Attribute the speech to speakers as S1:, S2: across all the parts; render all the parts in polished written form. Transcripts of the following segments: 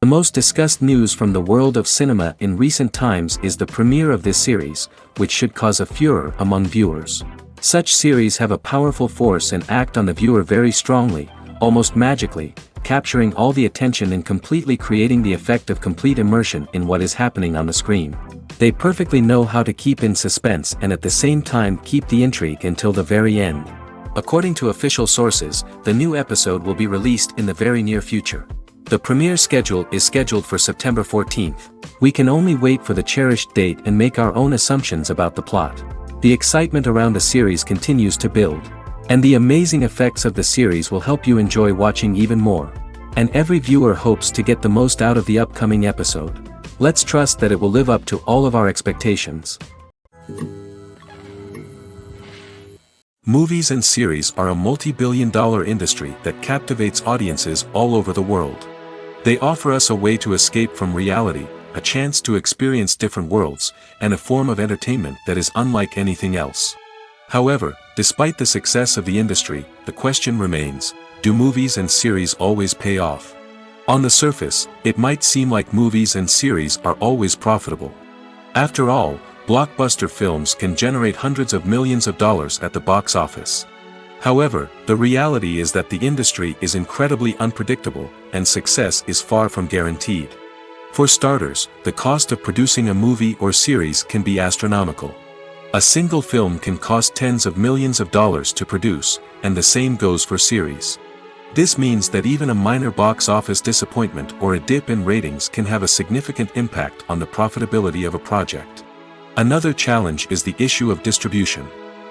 S1: The most discussed news from the world of cinema in recent times is the premiere of this series, which should cause a furor among viewers. Such series have a powerful force and act on the viewer very strongly, almost magically, capturing all the attention and completely creating the effect of complete immersion in what is happening on the screen. They perfectly know how to keep in suspense and at the same time keep the intrigue until the very end. According to official sources, the new episode will be released in the very near future. The premiere schedule is scheduled for September 14th. We can only wait for the cherished date and make our own assumptions about the plot. The excitement around the series continues to build. And the amazing effects of the series will help you enjoy watching even more. And every viewer hopes to get the most out of the upcoming episode. Let's trust that it will live up to all of our expectations. Movies and series are a multi-billion-dollar industry that captivates audiences all over the world. They offer us a way to escape from reality, a chance to experience different worlds, and a form of entertainment that is unlike anything else. However, despite the success of the industry, the question remains, do movies and series always pay off? On the surface, it might seem like movies and series are always profitable. After all, blockbuster films can generate hundreds of millions of dollars at the box office. However, the reality is that the industry is incredibly unpredictable, and success is far from guaranteed. For starters, the cost of producing a movie or series can be astronomical. A single film can cost tens of millions of dollars to produce, and the same goes for series. This means that even a minor box office disappointment or a dip in ratings can have a significant impact on the profitability of a project. Another challenge is the issue of distribution.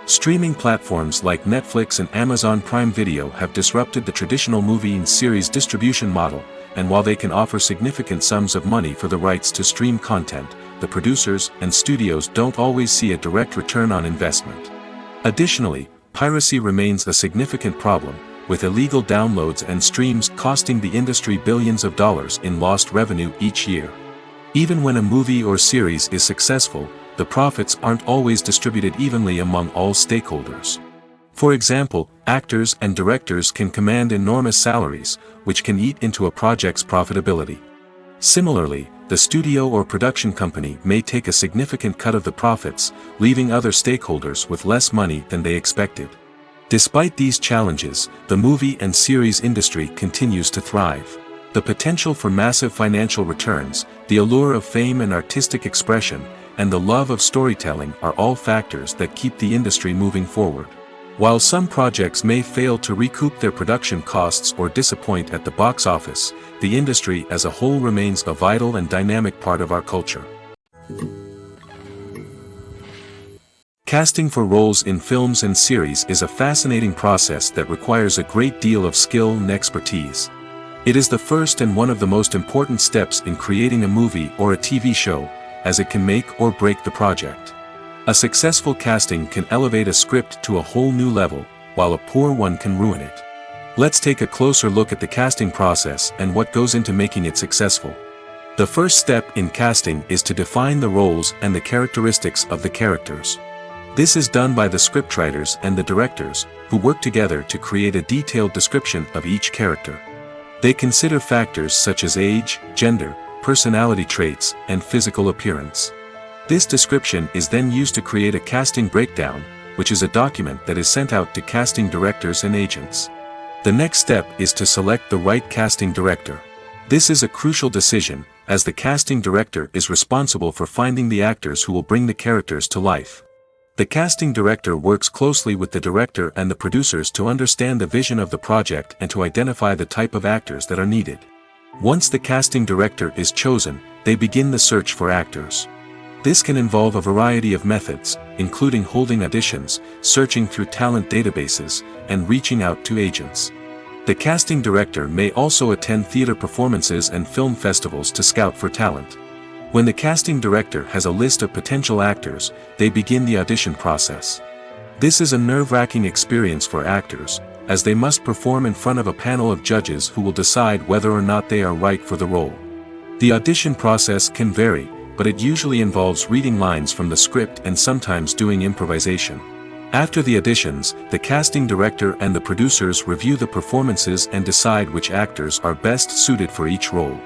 S1: Streaming platforms like Netflix and Amazon Prime Video have disrupted the traditional movie and series distribution model, and while they can offer significant sums of money for the rights to stream content, the producers and studios don't always see a direct return on investment. Additionally, piracy remains a significant problem, with illegal downloads and streams costing the industry billions of dollars in lost revenue each year. Even when a movie or series is successful, the profits aren't always distributed evenly among all stakeholders. For example, actors and directors can command enormous salaries, which can eat into a project's profitability. Similarly, the studio or production company may take a significant cut of the profits, leaving other stakeholders with less money than they expected. Despite these challenges, the movie and series industry continues to thrive. The potential for massive financial returns, the allure of fame and artistic expression, and the love of storytelling are all factors that keep the industry moving forward. While some projects may fail to recoup their production costs or disappoint at the box office, the industry as a whole remains a vital and dynamic part of our culture. Casting for roles in films and series is a fascinating process that requires a great deal of skill and expertise. It is the first and one of the most important steps in creating a movie or a TV show, as it can make or break the project. A successful casting can elevate a script to a whole new level, while a poor one can ruin it. Let's take a closer look at the casting process and what goes into making it successful. The first step in casting is to define the roles and the characteristics of the characters. This is done by the scriptwriters and the directors, who work together to create a detailed description of each character. They consider factors such as age, gender, personality traits, and physical appearance. This description is then used to create a casting breakdown, which is a document that is sent out to casting directors and agents. The next step is to select the right casting director. This is a crucial decision, as the casting director is responsible for finding the actors who will bring the characters to life. The casting director works closely with the director and the producers to understand the vision of the project and to identify the type of actors that are needed. Once the casting director is chosen, they begin the search for actors. This can involve a variety of methods, including holding auditions, searching through talent databases, and reaching out to agents. The casting director may also attend theater performances and film festivals to scout for talent. When the casting director has a list of potential actors, they begin the audition process. This is a nerve-wracking experience for actors, as they must perform in front of a panel of judges who will decide whether or not they are right for the role. The audition process can vary, but it usually involves reading lines from the script and sometimes doing improvisation. After the auditions, the casting director and the producers review the performances and decide which actors are best suited for each role.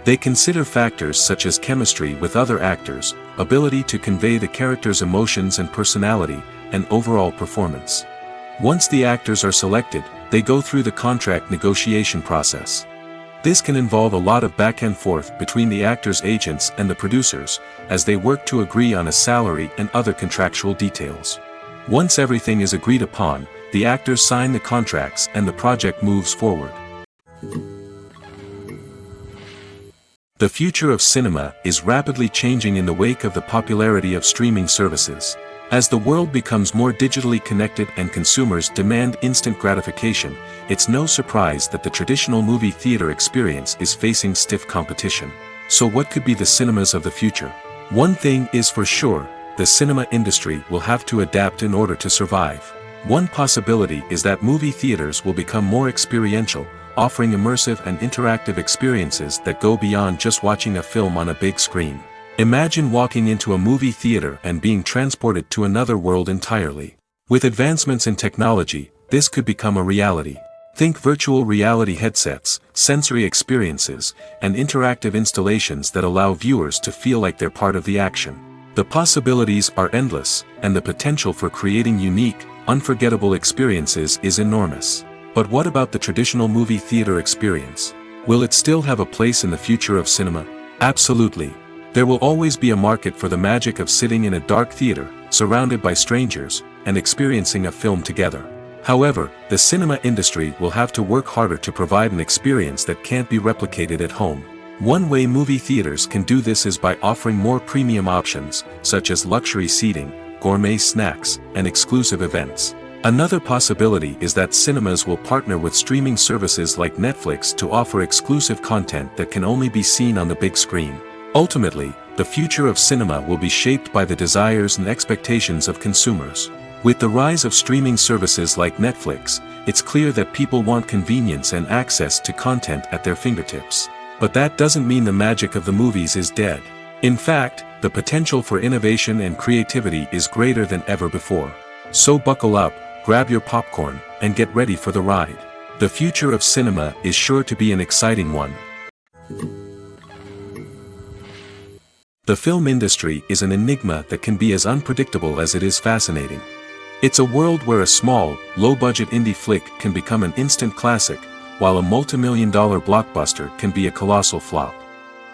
S1: They consider factors such as chemistry with other actors, ability to convey the character's emotions and personality, and overall performance. Once the actors are selected, they go through the contract negotiation process. This can involve a lot of back and forth between the actors' agents and the producers, as they work to agree on a salary and other contractual details. Once everything is agreed upon, the actors sign the contracts and the project moves forward. The future of cinema is rapidly changing in the wake of the popularity of streaming services. As the world becomes more digitally connected and consumers demand instant gratification, it's no surprise that the traditional movie theater experience is facing stiff competition. So what could be the cinemas of the future? One thing is for sure, the cinema industry will have to adapt in order to survive. One possibility is that movie theaters will become more experiential, offering immersive and interactive experiences that go beyond just watching a film on a big screen. Imagine walking into a movie theater and being transported to another world entirely. With advancements in technology, this could become a reality. Think virtual reality headsets, sensory experiences, and interactive installations that allow viewers to feel like they're part of the action. The possibilities are endless, and the potential for creating unique, unforgettable experiences is enormous. But what about the traditional movie theater experience? Will it still have a place in the future of cinema? Absolutely. There will always be a market for the magic of sitting in a dark theater, surrounded by strangers, and experiencing a film together. However, the cinema industry will have to work harder to provide an experience that can't be replicated at home. One way movie theaters can do this is by offering more premium options, such as luxury seating, gourmet snacks, and exclusive events. Another possibility is that cinemas will partner with streaming services like Netflix to offer exclusive content that can only be seen on the big screen. Ultimately, the future of cinema will be shaped by the desires and expectations of consumers. With the rise of streaming services like Netflix, it's clear that people want convenience and access to content at their fingertips. But that doesn't mean the magic of the movies is dead. In fact, the potential for innovation and creativity is greater than ever before. So buckle up, grab your popcorn, and get ready for the ride. The future of cinema is sure to be an exciting one. The film industry is an enigma that can be as unpredictable as it is fascinating. It's a world where a small, low-budget indie flick can become an instant classic, while a multi-million-dollar blockbuster can be a colossal flop.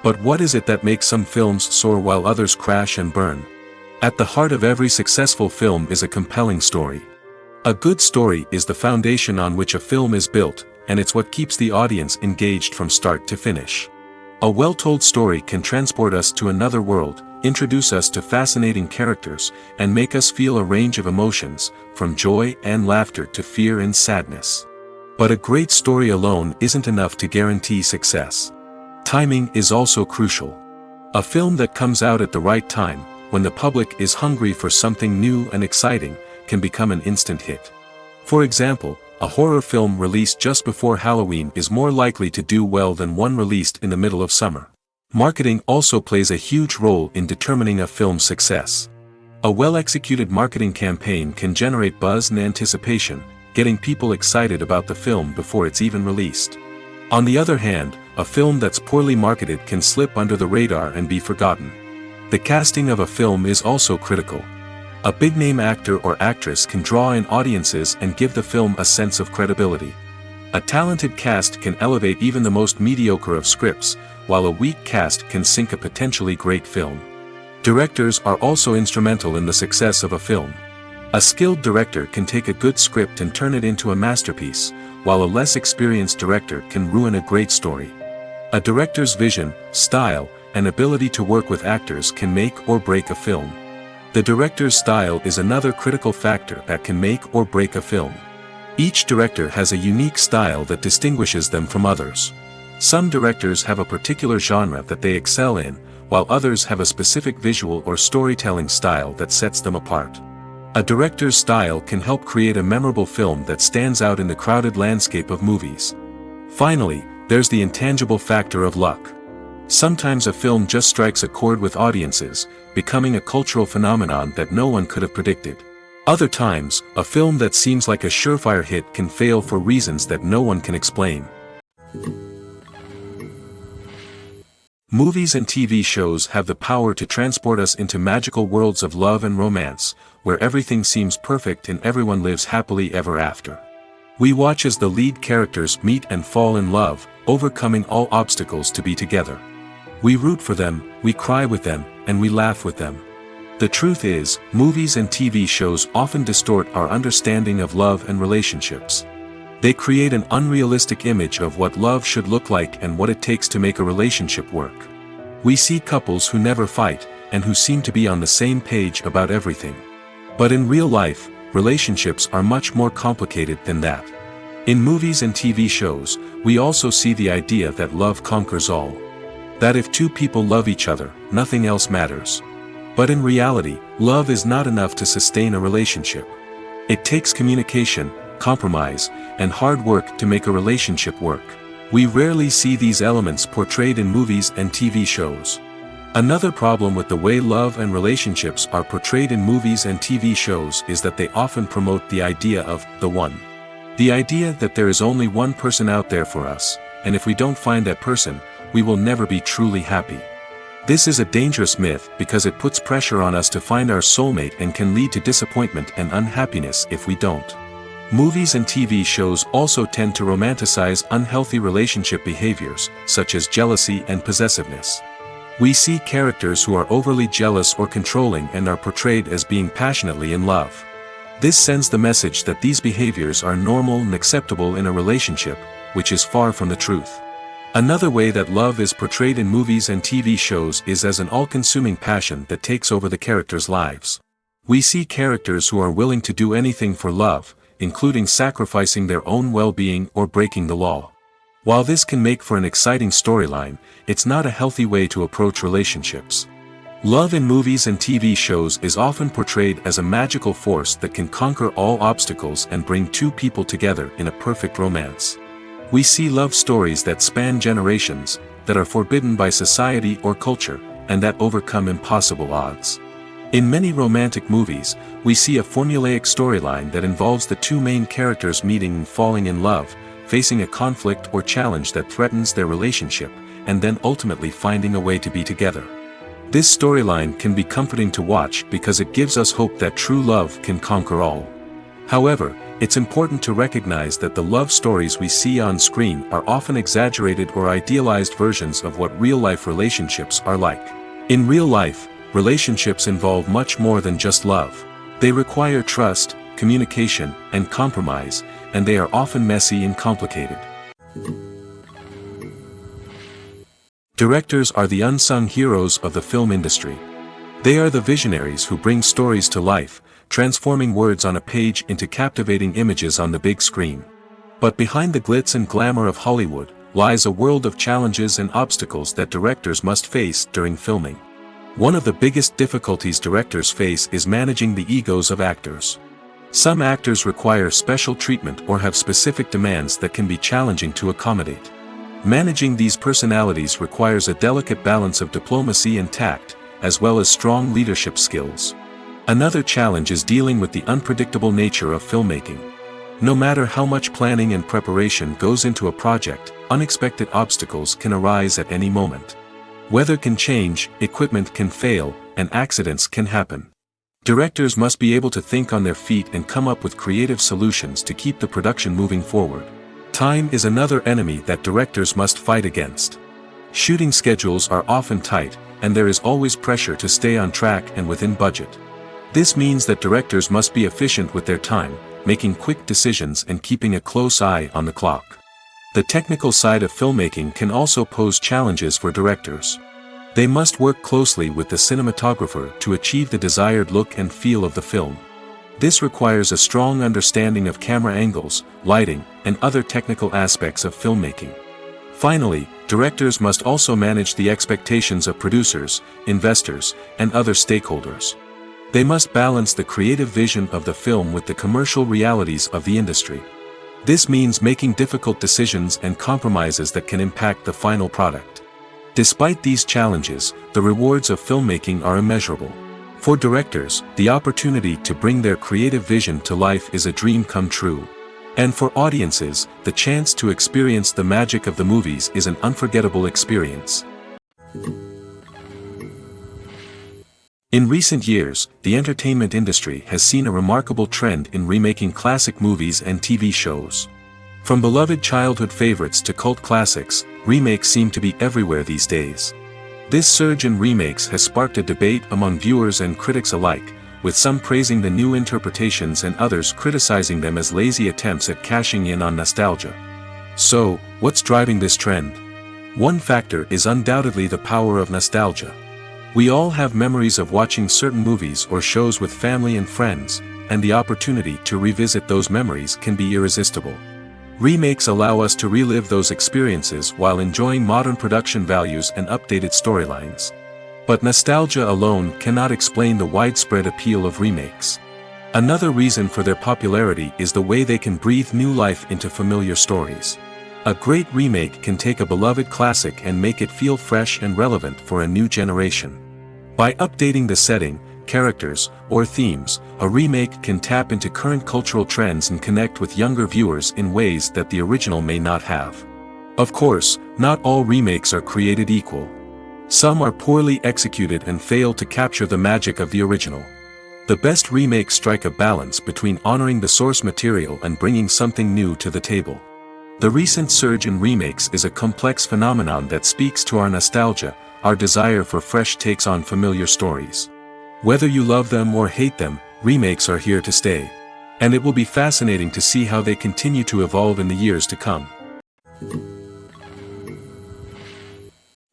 S1: But what is it that makes some films soar while others crash and burn? At the heart of every successful film is a compelling story. A good story is the foundation on which a film is built, and it's what keeps the audience engaged from start to finish. A well-told story can transport us to another world, introduce us to fascinating characters, and make us feel a range of emotions, from joy and laughter to fear and sadness. But a great story alone isn't enough to guarantee success. Timing is also crucial. A film that comes out at the right time, when the public is hungry for something new and exciting, can become an instant hit. For example, a horror film released just before Halloween is more likely to do well than one released in the middle of summer. Marketing also plays a huge role in determining a film's success. A well-executed marketing campaign can generate buzz and anticipation, getting people excited about the film before it's even released. On the other hand, a film that's poorly marketed can slip under the radar and be forgotten. The casting of a film is also critical. A big-name actor or actress can draw in audiences and give the film a sense of credibility. A talented cast can elevate even the most mediocre of scripts, while a weak cast can sink a potentially great film. Directors are also instrumental in the success of a film. A skilled director can take a good script and turn it into a masterpiece, while a less experienced director can ruin a great story. A director's vision, style, and ability to work with actors can make or break a film. The director's style is another critical factor that can make or break a film. Each director has a unique style that distinguishes them from others. Some directors have a particular genre that they excel in, while others have a specific visual or storytelling style that sets them apart. A director's style can help create a memorable film that stands out in the crowded landscape of movies. Finally, there's the intangible factor of luck. Sometimes a film just strikes a chord with audiences, becoming a cultural phenomenon that no one could have predicted. Other times, a film that seems like a surefire hit can fail for reasons that no one can explain. Movies and TV shows have the power to transport us into magical worlds of love and romance, where everything seems perfect and everyone lives happily ever after. We watch as the lead characters meet and fall in love, overcoming all obstacles to be together. We root for them, we cry with them, and we laugh with them. The truth is, movies and TV shows often distort our understanding of love and relationships. They create an unrealistic image of what love should look like and what it takes to make a relationship work. We see couples who never fight, and who seem to be on the same page about everything. But in real life, relationships are much more complicated than that. In movies and TV shows, we also see the idea that love conquers all. That if two people love each other, nothing else matters. But in reality, love is not enough to sustain a relationship. It takes communication, compromise, and hard work to make a relationship work. We rarely see these elements portrayed in movies and TV shows. Another problem with the way love and relationships are portrayed in movies and TV shows is that they often promote the idea of the one. The idea that there is only one person out there for us, and if we don't find that person, we will never be truly happy. This is a dangerous myth because it puts pressure on us to find our soulmate and can lead to disappointment and unhappiness if we don't. Movies and TV shows also tend to romanticize unhealthy relationship behaviors, such as jealousy and possessiveness. We see characters who are overly jealous or controlling and are portrayed as being passionately in love. This sends the message that these behaviors are normal and acceptable in a relationship, which is far from the truth. Another way that love is portrayed in movies and TV shows is as an all-consuming passion that takes over the characters' lives. We see characters who are willing to do anything for love, including sacrificing their own well-being or breaking the law. While this can make for an exciting storyline, it's not a healthy way to approach relationships. Love in movies and TV shows is often portrayed as a magical force that can conquer all obstacles and bring two people together in a perfect romance. We see love stories that span generations, that are forbidden by society or culture, and that overcome impossible odds. In many romantic movies, we see a formulaic storyline that involves the two main characters meeting and falling in love, facing a conflict or challenge that threatens their relationship, and then ultimately finding a way to be together. This storyline can be comforting to watch because it gives us hope that true love can conquer all. However, it's important to recognize that the love stories we see on screen are often exaggerated or idealized versions of what real-life relationships are like. In real life, relationships involve much more than just love. They require trust, communication, and compromise, and they are often messy and complicated. Directors are the unsung heroes of the film industry. They are the visionaries who bring stories to life, transforming words on a page into captivating images on the big screen. But behind the glitz and glamour of Hollywood, lies a world of challenges and obstacles that directors must face during filming. One of the biggest difficulties directors face is managing the egos of actors. Some actors require special treatment or have specific demands that can be challenging to accommodate. Managing these personalities requires a delicate balance of diplomacy and tact, as well as strong leadership skills. Another challenge is dealing with the unpredictable nature of filmmaking. No matter how much planning and preparation goes into a project, unexpected obstacles can arise at any moment. Weather can change, equipment can fail, and accidents can happen. Directors must be able to think on their feet and come up with creative solutions to keep the production moving forward. Time is another enemy that directors must fight against. Shooting schedules are often tight, and there is always pressure to stay on track and within budget. This means that directors must be efficient with their time, making quick decisions and keeping a close eye on the clock. The technical side of filmmaking can also pose challenges for directors. They must work closely with the cinematographer to achieve the desired look and feel of the film. This requires a strong understanding of camera angles, lighting, and other technical aspects of filmmaking. Finally, directors must also manage the expectations of producers, investors, and other stakeholders. They must balance the creative vision of the film with the commercial realities of the industry. This means making difficult decisions and compromises that can impact the final product. Despite these challenges, the rewards of filmmaking are immeasurable. For directors, the opportunity to bring their creative vision to life is a dream come true. And for audiences, the chance to experience the magic of the movies is an unforgettable experience. In recent years, the entertainment industry has seen a remarkable trend in remaking classic movies and TV shows. From beloved childhood favorites to cult classics, remakes seem to be everywhere these days. This surge in remakes has sparked a debate among viewers and critics alike, with some praising the new interpretations and others criticizing them as lazy attempts at cashing in on nostalgia. So, what's driving this trend? One factor is undoubtedly the power of nostalgia. We all have memories of watching certain movies or shows with family and friends, and the opportunity to revisit those memories can be irresistible. Remakes allow us to relive those experiences while enjoying modern production values and updated storylines. But nostalgia alone cannot explain the widespread appeal of remakes. Another reason for their popularity is the way they can breathe new life into familiar stories. A great remake can take a beloved classic and make it feel fresh and relevant for a new generation. By updating the setting, characters, or themes, a remake can tap into current cultural trends and connect with younger viewers in ways that the original may not have. Of course, not all remakes are created equal. Some are poorly executed and fail to capture the magic of the original. The best remakes strike a balance between honoring the source material and bringing something new to the table. The recent surge in remakes is a complex phenomenon that speaks to our nostalgia, our desire for fresh takes on familiar stories. Whether you love them or hate them, remakes are here to stay. And it will be fascinating to see how they continue to evolve in the years to come.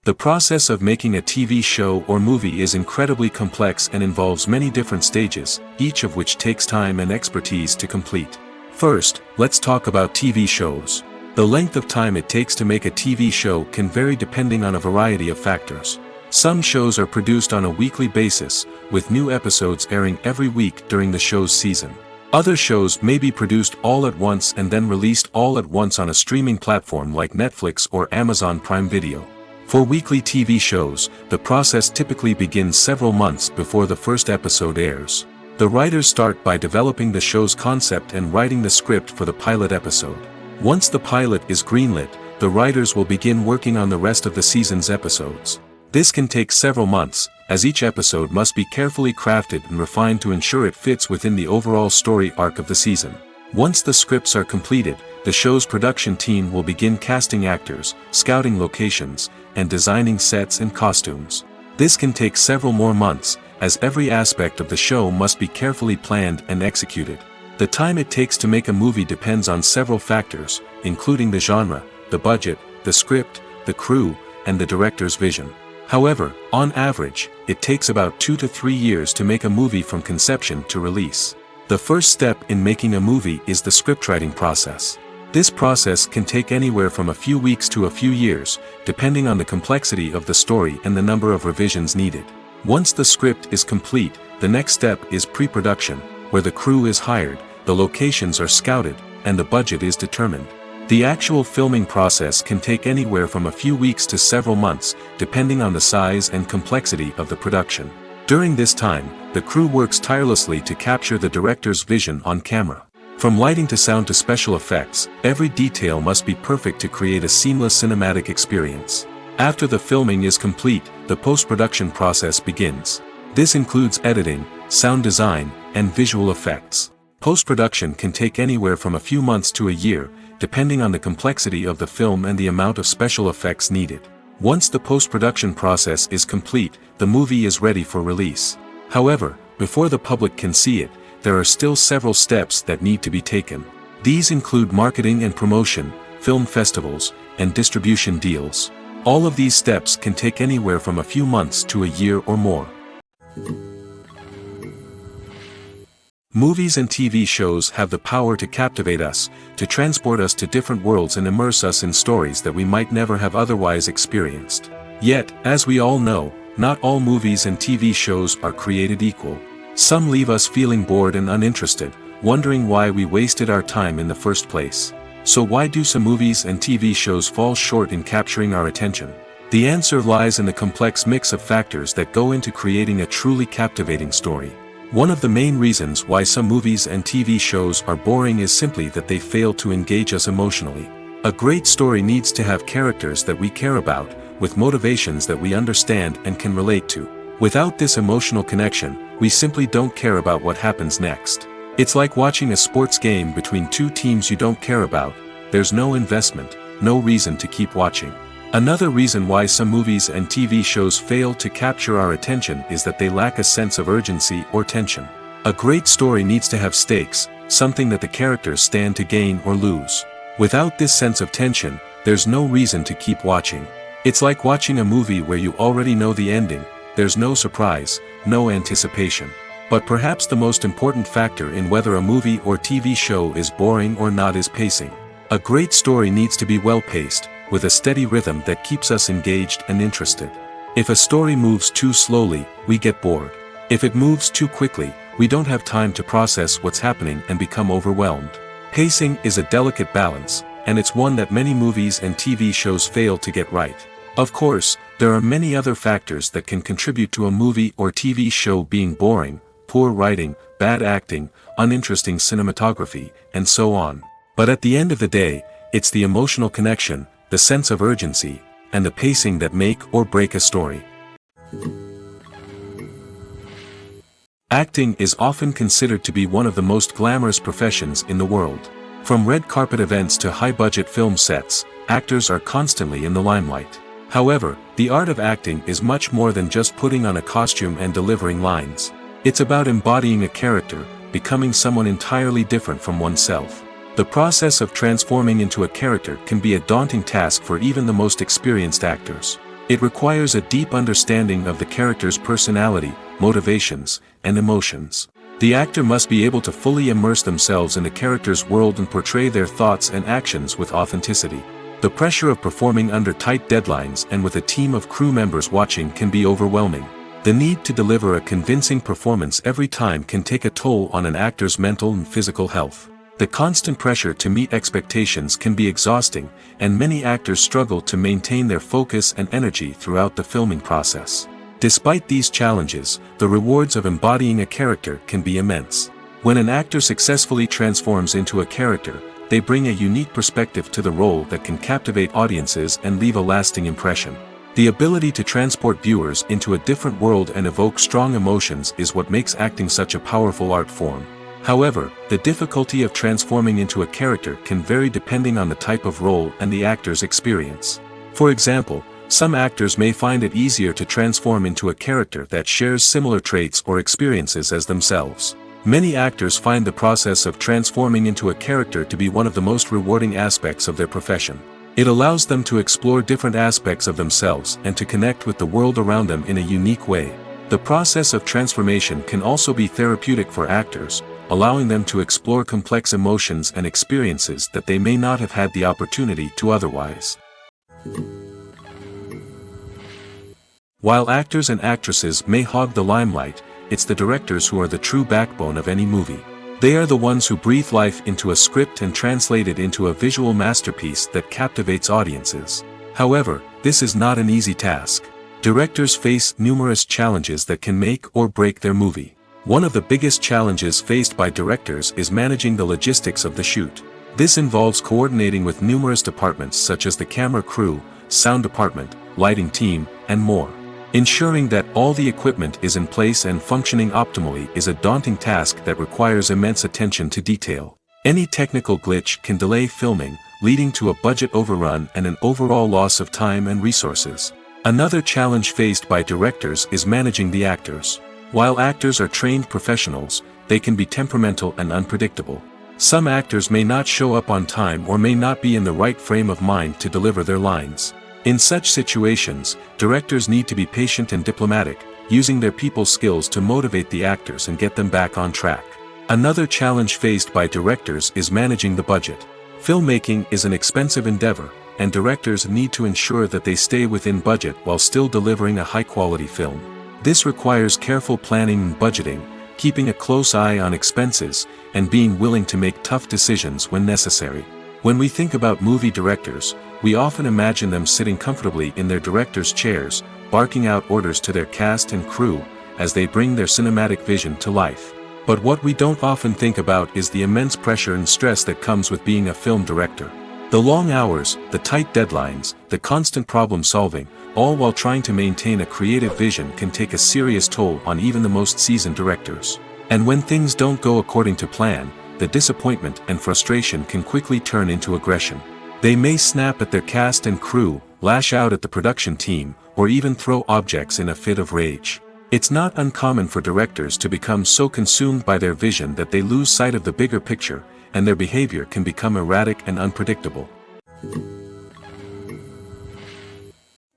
S1: The process of making a TV show or movie is incredibly complex and involves many different stages, each of which takes time and expertise to complete. First, let's talk about TV shows. The length of time it takes to make a TV show can vary depending on a variety of factors. Some shows are produced on a weekly basis, with new episodes airing every week during the show's season. Other shows may be produced all at once and then released all at once on a streaming platform like Netflix or Amazon Prime Video. For weekly TV shows, the process typically begins several months before the first episode airs. The writers start by developing the show's concept and writing the script for the pilot episode. Once the pilot is greenlit, the writers will begin working on the rest of the season's episodes. This can take several months, as each episode must be carefully crafted and refined to ensure it fits within the overall story arc of the season. Once the scripts are completed, the show's production team will begin casting actors, scouting locations, and designing sets and costumes. This can take several more months, as every aspect of the show must be carefully planned and executed. The time it takes to make a movie depends on several factors, including the genre, the budget, the script, the crew, and the director's vision. However, on average, it takes about 2 to 3 years to make a movie from conception to release. The first step in making a movie is the scriptwriting process. This process can take anywhere from a few weeks to a few years, depending on the complexity of the story and the number of revisions needed. Once the script is complete, the next step is pre-production, where the crew is hired, the locations are scouted, and the budget is determined. The actual filming process can take anywhere from a few weeks to several months, depending on the size and complexity of the production. During this time, the crew works tirelessly to capture the director's vision on camera. From lighting to sound to special effects, every detail must be perfect to create a seamless cinematic experience. After the filming is complete, the post-production process begins. This includes editing, sound design, and visual effects. Post-production can take anywhere from a few months to a year, depending on the complexity of the film and the amount of special effects needed. Once the post-production process is complete, the movie is ready for release. However, before the public can see it, there are still several steps that need to be taken. These include marketing and promotion, film festivals, and distribution deals. All of these steps can take anywhere from a few months to a year or more. Movies and TV shows have the power to captivate us, to transport us to different worlds and immerse us in stories that we might never have otherwise experienced. Yet, as we all know, not all movies and TV shows are created equal. Some leave us feeling bored and uninterested, wondering why we wasted our time in the first place. So why do some movies and TV shows fall short in capturing our attention? The answer lies in the complex mix of factors that go into creating a truly captivating story. One of the main reasons why some movies and TV shows are boring is simply that they fail to engage us emotionally. A great story needs to have characters that we care about, with motivations that we understand and can relate to. Without this emotional connection, we simply don't care about what happens next. It's like watching a sports game between two teams you don't care about. There's no investment, no reason to keep watching. Another reason why some movies and TV shows fail to capture our attention is that they lack a sense of urgency or tension. A great story needs to have stakes, something that the characters stand to gain or lose. Without this sense of tension, there's no reason to keep watching. It's like watching a movie where you already know the ending. There's no surprise, no anticipation. But perhaps the most important factor in whether a movie or TV show is boring or not is pacing. A great story needs to be well-paced, with a steady rhythm that keeps us engaged and interested. If a story moves too slowly, we get bored. If it moves too quickly, we don't have time to process what's happening and become overwhelmed. Pacing is a delicate balance, and it's one that many movies and TV shows fail to get right. Of course, there are many other factors that can contribute to a movie or TV show being boring: poor writing, bad acting, uninteresting cinematography, and so on. But at the end of the day, it's the emotional connection, the sense of urgency, and the pacing that make or break a story. Acting is often considered to be one of the most glamorous professions in the world. From red carpet events to high-budget film sets, actors are constantly in the limelight. However, the art of acting is much more than just putting on a costume and delivering lines. It's about embodying a character, becoming someone entirely different from oneself. The process of transforming into a character can be a daunting task for even the most experienced actors. It requires a deep understanding of the character's personality, motivations, and emotions. The actor must be able to fully immerse themselves in the character's world and portray their thoughts and actions with authenticity. The pressure of performing under tight deadlines and with a team of crew members watching can be overwhelming. The need to deliver a convincing performance every time can take a toll on an actor's mental and physical health. The constant pressure to meet expectations can be exhausting, and many actors struggle to maintain their focus and energy throughout the filming process. Despite these challenges, the rewards of embodying a character can be immense. When an actor successfully transforms into a character, they bring a unique perspective to the role that can captivate audiences and leave a lasting impression. The ability to transport viewers into a different world and evoke strong emotions is what makes acting such a powerful art form. However, the difficulty of transforming into a character can vary depending on the type of role and the actor's experience. For example, some actors may find it easier to transform into a character that shares similar traits or experiences as themselves. Many actors find the process of transforming into a character to be one of the most rewarding aspects of their profession. It allows them to explore different aspects of themselves and to connect with the world around them in a unique way. The process of transformation can also be therapeutic for actors, allowing them to explore complex emotions and experiences that they may not have had the opportunity to otherwise. While actors and actresses may hog the limelight, it's the directors who are the true backbone of any movie. They are the ones who breathe life into a script and translate it into a visual masterpiece that captivates audiences. However, this is not an easy task. Directors face numerous challenges that can make or break their movie. One of the biggest challenges faced by directors is managing the logistics of the shoot. This involves coordinating with numerous departments such as the camera crew, sound department, lighting team, and more. Ensuring that all the equipment is in place and functioning optimally is a daunting task that requires immense attention to detail. Any technical glitch can delay filming, leading to a budget overrun and an overall loss of time and resources. Another challenge faced by directors is managing the actors. While actors are trained professionals, they can be temperamental and unpredictable. Some actors may not show up on time or may not be in the right frame of mind to deliver their lines. In such situations, directors need to be patient and diplomatic, using their people skills to motivate the actors and get them back on track. Another challenge faced by directors is managing the budget. Filmmaking is an expensive endeavor, and directors need to ensure that they stay within budget while still delivering a high-quality film. This requires careful planning and budgeting, keeping a close eye on expenses, and being willing to make tough decisions when necessary. When we think about movie directors, we often imagine them sitting comfortably in their director's chairs, barking out orders to their cast and crew, as they bring their cinematic vision to life. But what we don't often think about is the immense pressure and stress that comes with being a film director. The long hours, the tight deadlines, the constant problem solving, all while trying to maintain a creative vision can take a serious toll on even the most seasoned directors. And when things don't go according to plan, the disappointment and frustration can quickly turn into aggression. They may snap at their cast and crew, lash out at the production team, or even throw objects in a fit of rage. It's not uncommon for directors to become so consumed by their vision that they lose sight of the bigger picture, and their behavior can become erratic and unpredictable.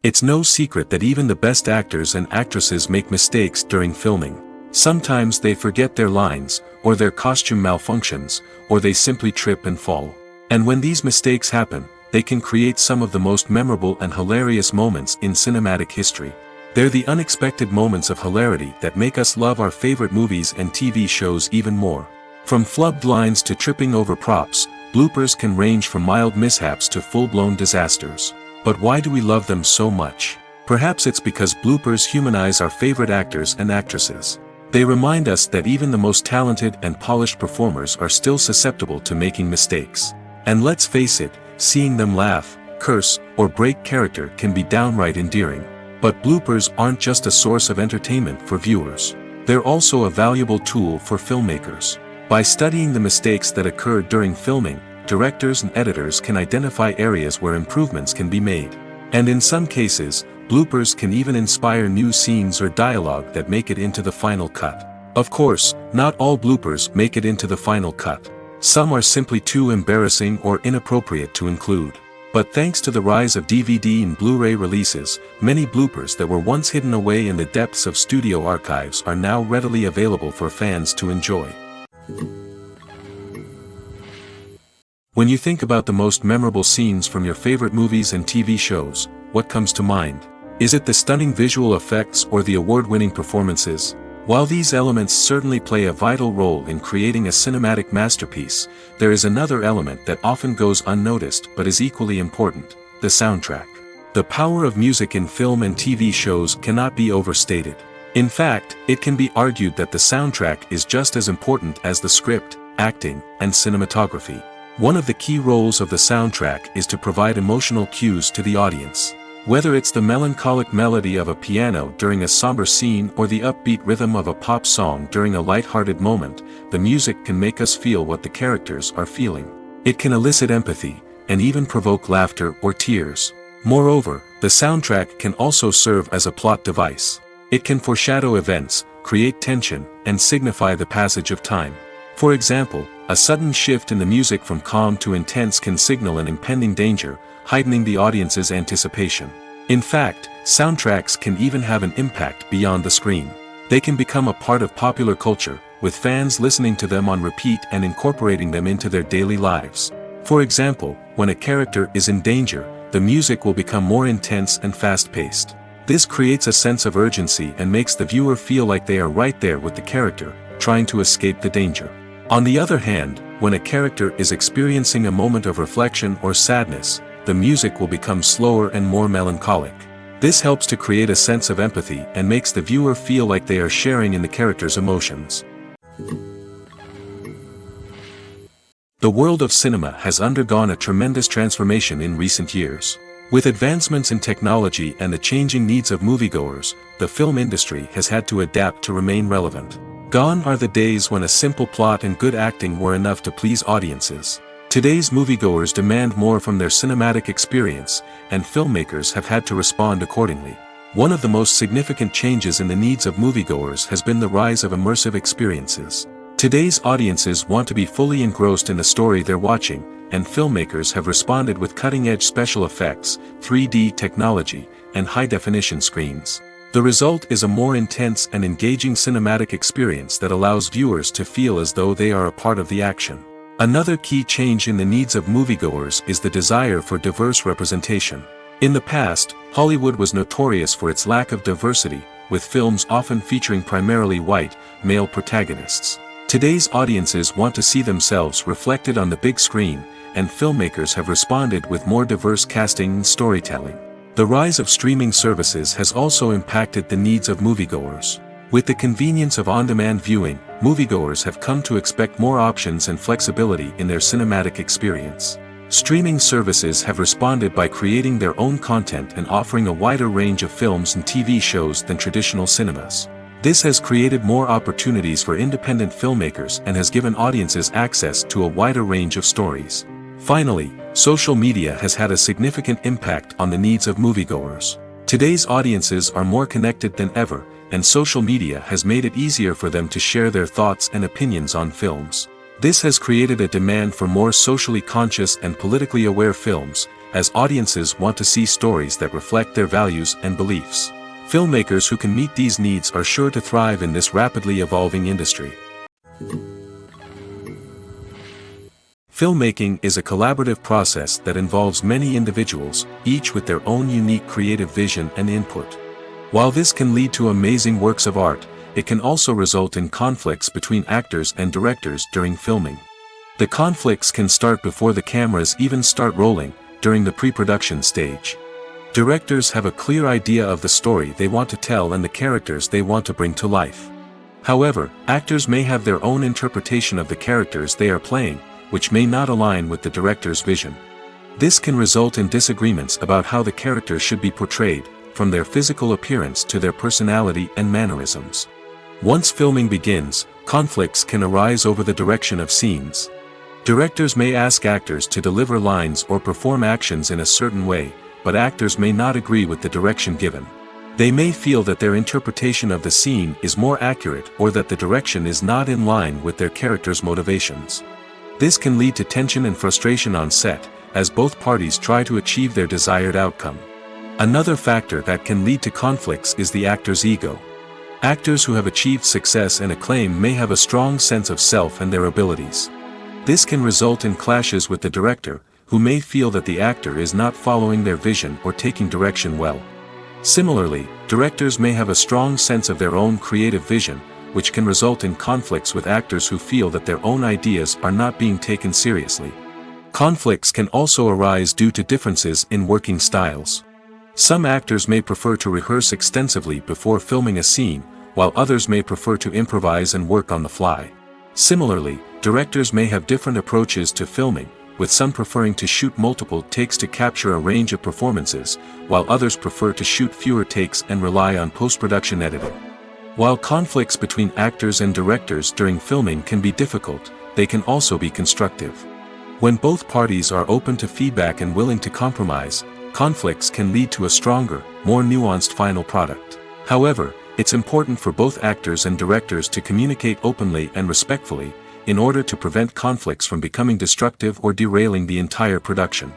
S1: It's no secret that even the best actors and actresses make mistakes during filming. Sometimes they forget their lines, or their costume malfunctions, or they simply trip and fall. And when these mistakes happen, they can create some of the most memorable and hilarious moments in cinematic history. They're the unexpected moments of hilarity that make us love our favorite movies and TV shows even more. From flubbed lines to tripping over props, bloopers can range from mild mishaps to full-blown disasters. But why do we love them so much? Perhaps it's because bloopers humanize our favorite actors and actresses. They remind us that even the most talented and polished performers are still susceptible to making mistakes. And let's face it, seeing them laugh, curse, or break character can be downright endearing. But bloopers aren't just a source of entertainment for viewers. They're also a valuable tool for filmmakers. By studying the mistakes that occur during filming, directors and editors can identify areas where improvements can be made. And in some cases, bloopers can even inspire new scenes or dialogue that make it into the final cut. Of course, not all bloopers make it into the final cut. Some are simply too embarrassing or inappropriate to include. But thanks to the rise of DVD and Blu-ray releases, many bloopers that were once hidden away in the depths of studio archives are now readily available for fans to enjoy. When you think about the most memorable scenes from your favorite movies and TV shows, what comes to mind? Is it the stunning visual effects or the award-winning performances? While these elements certainly play a vital role in creating a cinematic masterpiece, there is another element that often goes unnoticed but is equally important: the soundtrack. The power of music in film and TV shows cannot be overstated. In fact, it can be argued that the soundtrack is just as important as the script, acting, and cinematography. One of the key roles of the soundtrack is to provide emotional cues to the audience. Whether it's the melancholic melody of a piano during a somber scene or the upbeat rhythm of a pop song during a light-hearted moment, the music can make us feel what the characters are feeling. It can elicit empathy, and even provoke laughter or tears. Moreover, the soundtrack can also serve as a plot device. It can foreshadow events, create tension, and signify the passage of time. For example, a sudden shift in the music from calm to intense can signal an impending danger, heightening the audience's anticipation. In fact, soundtracks can even have an impact beyond the screen. They can become a part of popular culture, with fans listening to them on repeat and incorporating them into their daily lives. For example, when a character is in danger, the music will become more intense and fast-paced. This creates a sense of urgency and makes the viewer feel like they are right there with the character, trying to escape the danger. On the other hand, when a character is experiencing a moment of reflection or sadness, the music will become slower and more melancholic. This helps to create a sense of empathy and makes the viewer feel like they are sharing in the character's emotions. The world of cinema has undergone a tremendous transformation in recent years. With advancements in technology and the changing needs of moviegoers, the film industry has had to adapt to remain relevant. Gone are the days when a simple plot and good acting were enough to please audiences. Today's moviegoers demand more from their cinematic experience, and filmmakers have had to respond accordingly. One of the most significant changes in the needs of moviegoers has been the rise of immersive experiences. Today's audiences want to be fully engrossed in the story they're watching, and filmmakers have responded with cutting-edge special effects, 3D technology, and high-definition screens. The result is a more intense and engaging cinematic experience that allows viewers to feel as though they are a part of the action. Another key change in the needs of moviegoers is the desire for diverse representation. In the past, Hollywood was notorious for its lack of diversity, with films often featuring primarily white, male protagonists. Today's audiences want to see themselves reflected on the big screen, and filmmakers have responded with more diverse casting and storytelling. The rise of streaming services has also impacted the needs of moviegoers. With the convenience of on-demand viewing, moviegoers have come to expect more options and flexibility in their cinematic experience. Streaming services have responded by creating their own content and offering a wider range of films and TV shows than traditional cinemas. This has created more opportunities for independent filmmakers and has given audiences access to a wider range of stories. Finally, social media has had a significant impact on the needs of moviegoers. Today's audiences are more connected than ever, and social media has made it easier for them to share their thoughts and opinions on films. This has created a demand for more socially conscious and politically aware films, as audiences want to see stories that reflect their values and beliefs. Filmmakers who can meet these needs are sure to thrive in this rapidly evolving industry. Filmmaking is a collaborative process that involves many individuals, each with their own unique creative vision and input. While this can lead to amazing works of art, it can also result in conflicts between actors and directors during filming. The conflicts can start before the cameras even start rolling, during the pre-production stage. Directors have a clear idea of the story they want to tell and the characters they want to bring to life. However, actors may have their own interpretation of the characters they are playing, which may not align with the director's vision. This can result in disagreements about how the characters should be portrayed, from their physical appearance to their personality and mannerisms. Once filming begins, conflicts can arise over the direction of scenes. Directors may ask actors to deliver lines or perform actions in a certain way, but actors may not agree with the direction given. They may feel that their interpretation of the scene is more accurate or that the direction is not in line with their character's motivations. This can lead to tension and frustration on set, as both parties try to achieve their desired outcome. Another factor that can lead to conflicts is the actor's ego. Actors who have achieved success and acclaim may have a strong sense of self and their abilities. This can result in clashes with the director, who may feel that the actor is not following their vision or taking direction well. Similarly, directors may have a strong sense of their own creative vision, which can result in conflicts with actors who feel that their own ideas are not being taken seriously. Conflicts can also arise due to differences in working styles. Some actors may prefer to rehearse extensively before filming a scene, while others may prefer to improvise and work on the fly. Similarly, directors may have different approaches to filming, with some preferring to shoot multiple takes to capture a range of performances, while others prefer to shoot fewer takes and rely on post-production editing. While conflicts between actors and directors during filming can be difficult, they can also be constructive. When both parties are open to feedback and willing to compromise, conflicts can lead to a stronger, more nuanced final product. However, it's important for both actors and directors to communicate openly and respectfully, in order to prevent conflicts from becoming destructive or derailing the entire production.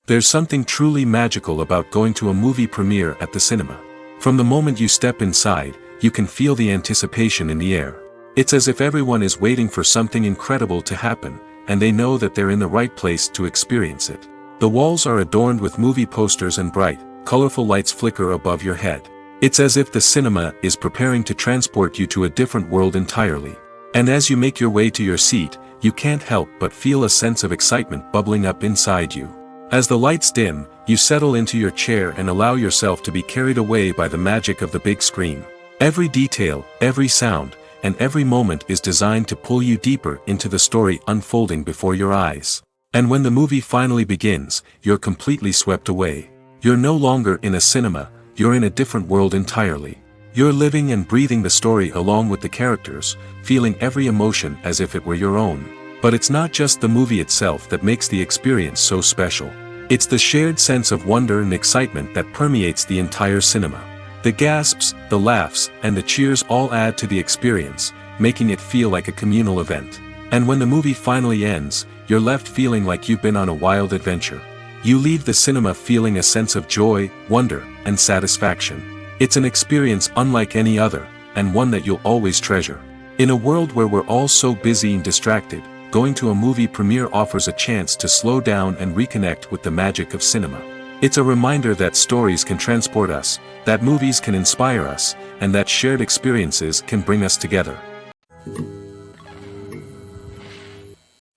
S1: There's something truly magical about going to a movie premiere at the cinema. From the moment you step inside, you can feel the anticipation in the air. It's as if everyone is waiting for something incredible to happen, and they know that they're in the right place to experience it. The walls are adorned with movie posters and bright, colorful lights flicker above your head. It's as if the cinema is preparing to transport you to a different world entirely. And as you make your way to your seat, you can't help but feel a sense of excitement bubbling up inside you. As the lights dim, you settle into your chair and allow yourself to be carried away by the magic of the big screen. Every detail, every sound, and every moment is designed to pull you deeper into the story unfolding before your eyes. And when the movie finally begins, you're completely swept away. You're no longer in a cinema, you're in a different world entirely. You're living and breathing the story along with the characters, feeling every emotion as if it were your own. But it's not just the movie itself that makes the experience so special. It's the shared sense of wonder and excitement that permeates the entire cinema. The gasps, the laughs, and the cheers all add to the experience, making it feel like a communal event. And when the movie finally ends, you're left feeling like you've been on a wild adventure. You leave the cinema feeling a sense of joy, wonder, and satisfaction. It's an experience unlike any other, and one that you'll always treasure. In a world where we're all so busy and distracted, going to a movie premiere offers a chance to slow down and reconnect with the magic of cinema. It's a reminder that stories can transport us, that movies can inspire us, and that shared experiences can bring us together.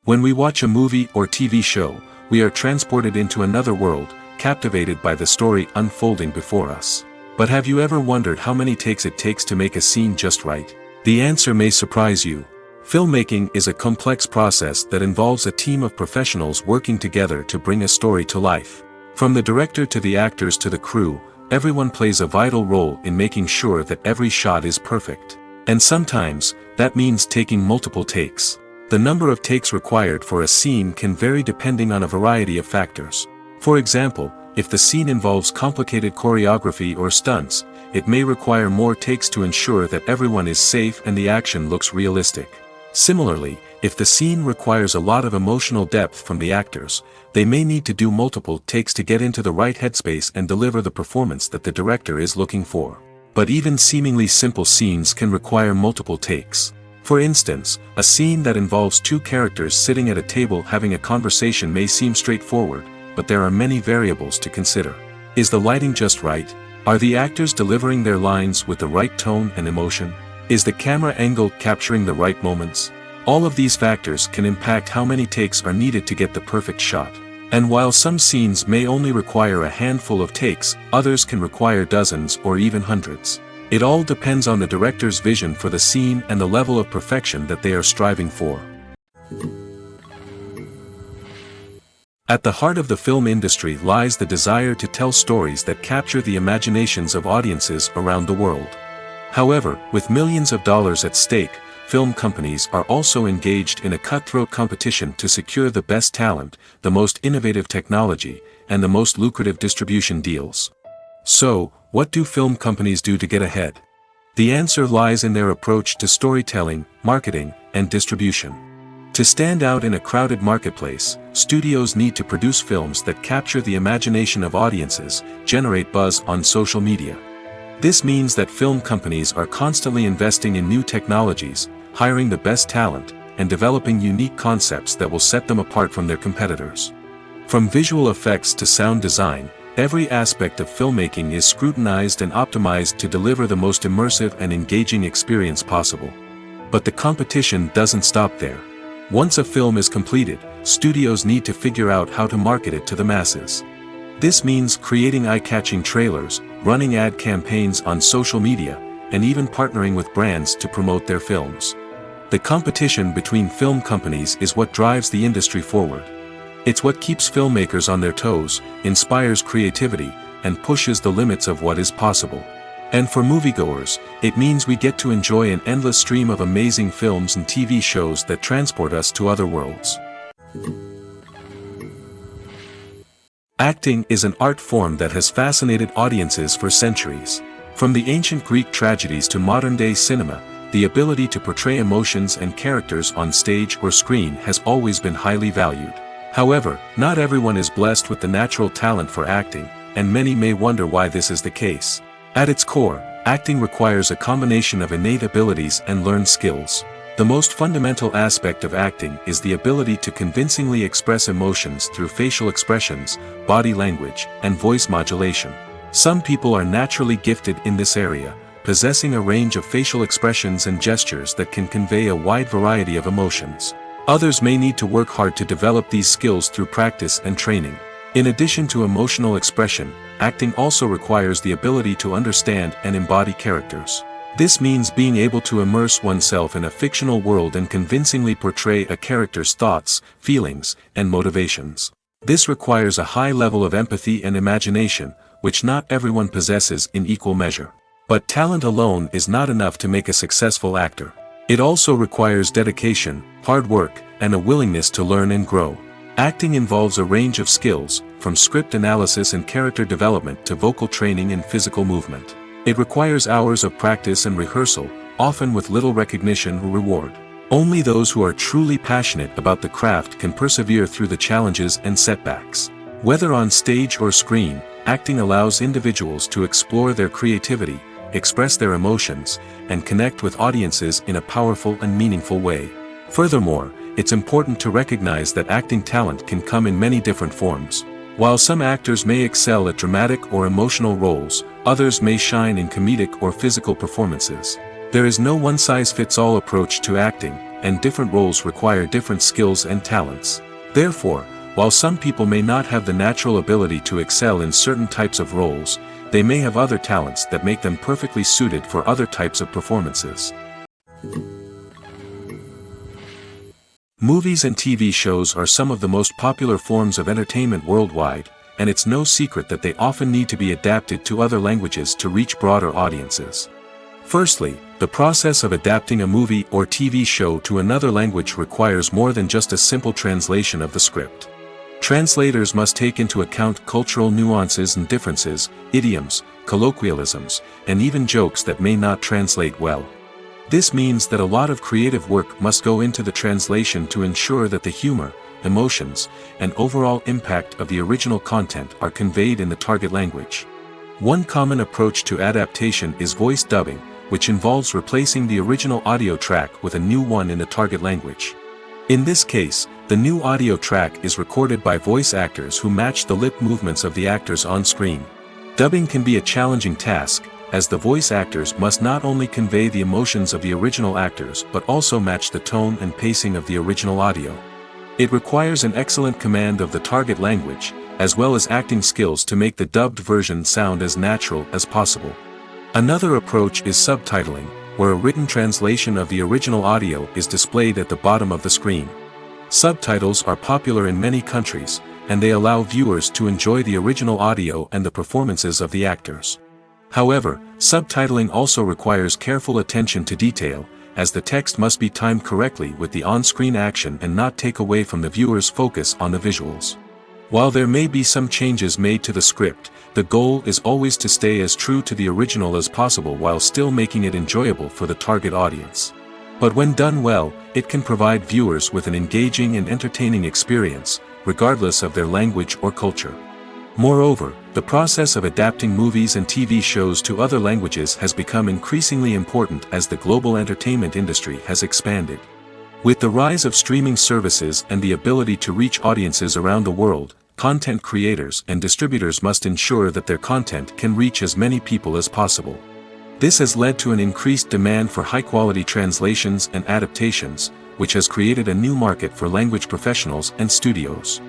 S1: When we watch a movie or TV show, we are transported into another world, captivated by the story unfolding before us. But have you ever wondered how many takes it takes to make a scene just right? The answer may surprise you. Filmmaking is a complex process that involves a team of professionals working together to bring a story to life. From the director to the actors to the crew, everyone plays a vital role in making sure that every shot is perfect. And sometimes, that means taking multiple takes. The number of takes required for a scene can vary depending on a variety of factors. For example, if the scene involves complicated choreography or stunts, it may require more takes to ensure that everyone is safe and the action looks realistic. Similarly, if the scene requires a lot of emotional depth from the actors, they may need to do multiple takes to get into the right headspace and deliver the performance that the director is looking for. But even seemingly simple scenes can require multiple takes. For instance, a scene that involves two characters sitting at a table having a conversation may seem straightforward, but there are many variables to consider. Is the lighting just right? Are the actors delivering their lines with the right tone and emotion? Is the camera angle capturing the right moments? All of these factors can impact how many takes are needed to get the perfect shot. And while some scenes may only require a handful of takes, others can require dozens or even hundreds. It all depends on the director's vision for the scene and the level of perfection that they are striving for. At the heart of the film industry lies the desire to tell stories that capture the imaginations of audiences around the world. However, with millions of dollars at stake, film companies are also engaged in a cutthroat competition to secure the best talent, the most innovative technology, and the most lucrative distribution deals. So, what do film companies do to get ahead? The answer lies in their approach to storytelling, marketing, and distribution. To stand out in a crowded marketplace, studios need to produce films that capture the imagination of audiences, generate buzz on social media. This means that film companies are constantly investing in new technologies, hiring the best talent, and developing unique concepts that will set them apart from their competitors. From visual effects to sound design, every aspect of filmmaking is scrutinized and optimized to deliver the most immersive and engaging experience possible. But the competition doesn't stop there. Once a film is completed, studios need to figure out how to market it to the masses. This means creating eye-catching trailers, running ad campaigns on social media, and even partnering with brands to promote their films. The competition between film companies is what drives the industry forward. It's what keeps filmmakers on their toes, inspires creativity, and pushes the limits of what is possible. And for moviegoers, it means we get to enjoy an endless stream of amazing films and TV shows that transport us to other worlds. Acting is an art form that has fascinated audiences for centuries. From the ancient Greek tragedies to modern-day cinema, the ability to portray emotions and characters on stage or screen has always been highly valued. However, not everyone is blessed with the natural talent for acting, and many may wonder why this is the case. At its core, acting requires a combination of innate abilities and learned skills. The most fundamental aspect of acting is the ability to convincingly express emotions through facial expressions, body language, and voice modulation. Some people are naturally gifted in this area, possessing a range of facial expressions and gestures that can convey a wide variety of emotions. Others may need to work hard to develop these skills through practice and training. In addition to emotional expression, acting also requires the ability to understand and embody characters. This means being able to immerse oneself in a fictional world and convincingly portray a character's thoughts, feelings, and motivations. This requires a high level of empathy and imagination, which not everyone possesses in equal measure. But talent alone is not enough to make a successful actor. It also requires dedication, hard work, and a willingness to learn and grow. Acting involves a range of skills, from script analysis and character development to vocal training and physical movement. It requires hours of practice and rehearsal, often with little recognition or reward. Only those who are truly passionate about the craft can persevere through the challenges and setbacks. Whether on stage or screen, acting allows individuals to explore their creativity, express their emotions, and connect with audiences in a powerful and meaningful way. Furthermore, it's important to recognize that acting talent can come in many different forms. While some actors may excel at dramatic or emotional roles, others may shine in comedic or physical performances. There is no one-size-fits-all approach to acting, and different roles require different skills and talents. Therefore, while some people may not have the natural ability to excel in certain types of roles, they may have other talents that make them perfectly suited for other types of performances. Movies and TV shows are some of the most popular forms of entertainment worldwide, and it's no secret that they often need to be adapted to other languages to reach broader audiences. Firstly, the process of adapting a movie or TV show to another language requires more than just a simple translation of the script. Translators must take into account cultural nuances and differences, idioms, colloquialisms, and even jokes that may not translate well. This means that a lot of creative work must go into the translation to ensure that the humor, emotions, and overall impact of the original content are conveyed in the target language. One common approach to adaptation is voice dubbing, which involves replacing the original audio track with a new one in the target language. In this case, the new audio track is recorded by voice actors who match the lip movements of the actors on screen. Dubbing can be a challenging task, as the voice actors must not only convey the emotions of the original actors but also match the tone and pacing of the original audio. It requires an excellent command of the target language, as well as acting skills to make the dubbed version sound as natural as possible. Another approach is subtitling, where a written translation of the original audio is displayed at the bottom of the screen. Subtitles are popular in many countries, and they allow viewers to enjoy the original audio and the performances of the actors. However, subtitling also requires careful attention to detail, as the text must be timed correctly with the on-screen action and not take away from the viewer's focus on the visuals. While there may be some changes made to the script, the goal is always to stay as true to the original as possible while still making it enjoyable for the target audience. But when done well, it can provide viewers with an engaging and entertaining experience, regardless of their language or culture. Moreover, the process of adapting movies and TV shows to other languages has become increasingly important as the global entertainment industry has expanded. With the rise of streaming services and the ability to reach audiences around the world, content creators and distributors must ensure that their content can reach as many people as possible. This has led to an increased demand for high-quality translations and adaptations, which has created a new market for language professionals and studios.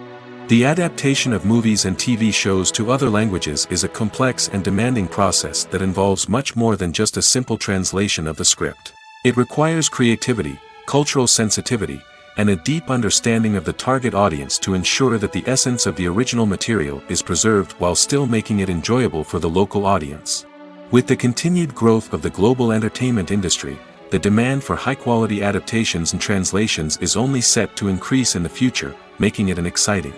S1: The adaptation of movies and TV shows to other languages is a complex and demanding process that involves much more than just a simple translation of the script. It requires creativity, cultural sensitivity, and a deep understanding of the target audience to ensure that the essence of the original material is preserved while still making it enjoyable for the local audience. With the continued growth of the global entertainment industry, the demand for high-quality adaptations and translations is only set to increase in the future, making it an exciting.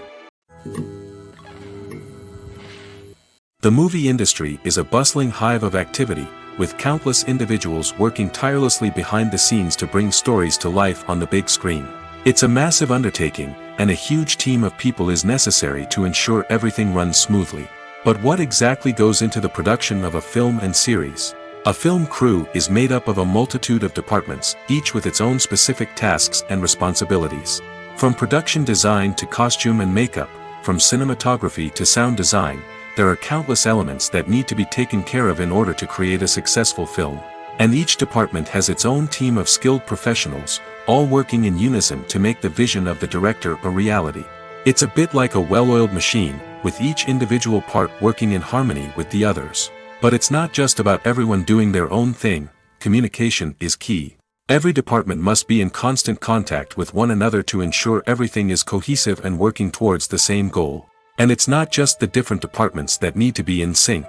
S1: The movie industry is a bustling hive of activity, with countless individuals working tirelessly behind the scenes to bring stories to life on the big screen. It's a massive undertaking, and a huge team of people is necessary to ensure everything runs smoothly. But what exactly goes into the production of a film and series? A film crew is made up of a multitude of departments, each with its own specific tasks and responsibilities. From production design to costume and makeup, from cinematography to sound design, there are countless elements that need to be taken care of in order to create a successful film. And each department has its own team of skilled professionals, all working in unison to make the vision of the director a reality. It's a bit like a well-oiled machine, with each individual part working in harmony with the others. But it's not just about everyone doing their own thing. communication is key. Every department must be in constant contact with one another to ensure everything is cohesive and working towards the same goal. And it's not just the different departments that need to be in sync.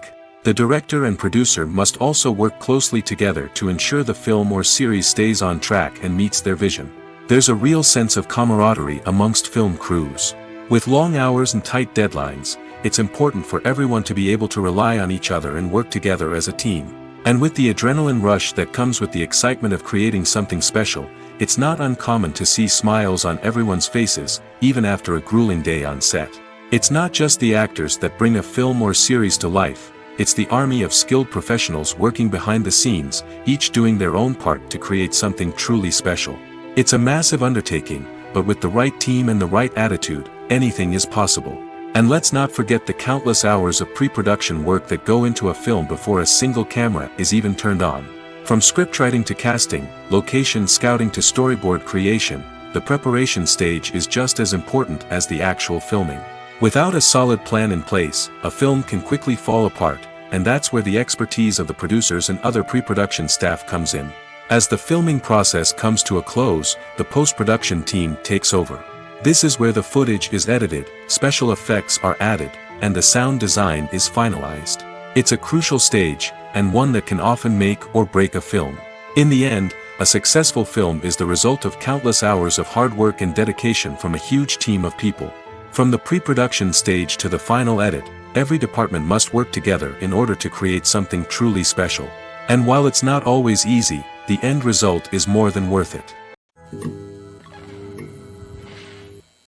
S1: The director and producer must also work closely together to ensure the film or series stays on track and meets their vision. There's a real sense of camaraderie amongst film crews. With long hours and tight deadlines, it's important for everyone to be able to rely on each other and work together as a team. And with the adrenaline rush that comes with the excitement of creating something special, it's not uncommon to see smiles on everyone's faces, even after a grueling day on set. It's not just the actors that bring a film or series to life, it's the army of skilled professionals working behind the scenes, each doing their own part to create something truly special. It's a massive undertaking, but with the right team and the right attitude, anything is possible. And let's not forget the countless hours of pre-production work that go into a film before a single camera is even turned on. From scriptwriting to casting, location scouting to storyboard creation, the preparation stage is just as important as the actual filming. Without a solid plan in place, a film can quickly fall apart, and that's where the expertise of the producers and other pre-production staff comes in. As the filming process comes to a close, the post-production team takes over. This is where the footage is edited, special effects are added, and the sound design is finalized. It's a crucial stage, and one that can often make or break a film. In the end, a successful film is the result of countless hours of hard work and dedication from a huge team of people. From the pre-production stage to the final edit, every department must work together in order to create something truly special. And while it's not always easy, the end result is more than worth it.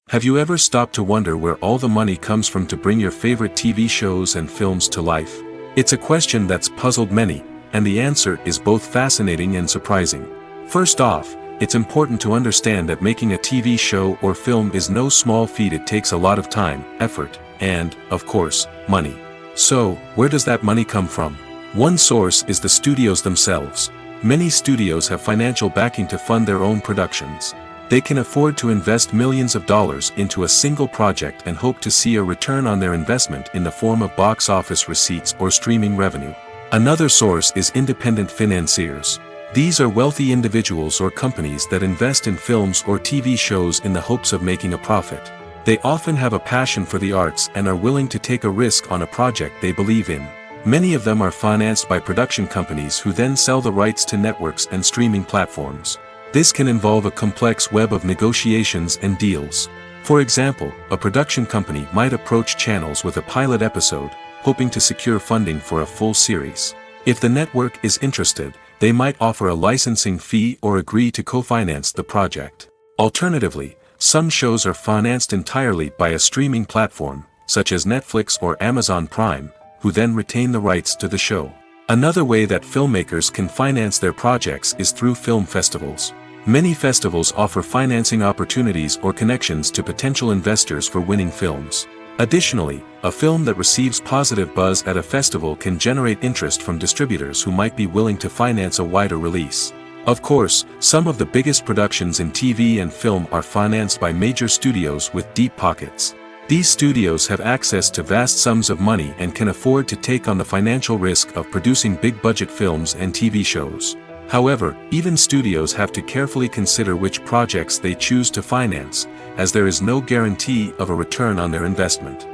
S1: Have you ever stopped to wonder where all the money comes from to bring your favorite TV shows and films to life? It's a question that's puzzled many, and the answer is both fascinating and surprising. First off, it's important to understand that making a TV show or film is no small feat. It takes a lot of time, effort, and, of course, money. So, where does that money come from? One source is the studios themselves. Many studios have financial backing to fund their own productions. They can afford to invest millions of dollars into a single project and hope to see a return on their investment in the form of box office receipts or streaming revenue. Another source is independent financiers. These are wealthy individuals or companies that invest in films or TV shows in the hopes of making a profit. They often have a passion for the arts and are willing to take a risk on a project they believe in. Many of them are financed by production companies who then sell the rights to networks and streaming platforms. This can involve a complex web of negotiations and deals. For example, a production company might approach channels with a pilot episode, hoping to secure funding for a full series. If the network is interested, they might offer a licensing fee or agree to co-finance the project. Alternatively, some shows are financed entirely by a streaming platform, such as Netflix or Amazon Prime, who then retain the rights to the show. Another way that filmmakers can finance their projects is through film festivals. Many festivals offer financing opportunities or connections to potential investors for winning films. Additionally, a film that receives positive buzz at a festival can generate interest from distributors who might be willing to finance a wider release. Of course, some of the biggest productions in TV and film are financed by major studios with deep pockets. These studios have access to vast sums of money and can afford to take on the financial risk of producing big-budget films and TV shows. However, even studios have to carefully consider which projects they choose to finance, as there is no guarantee of a return on their investment.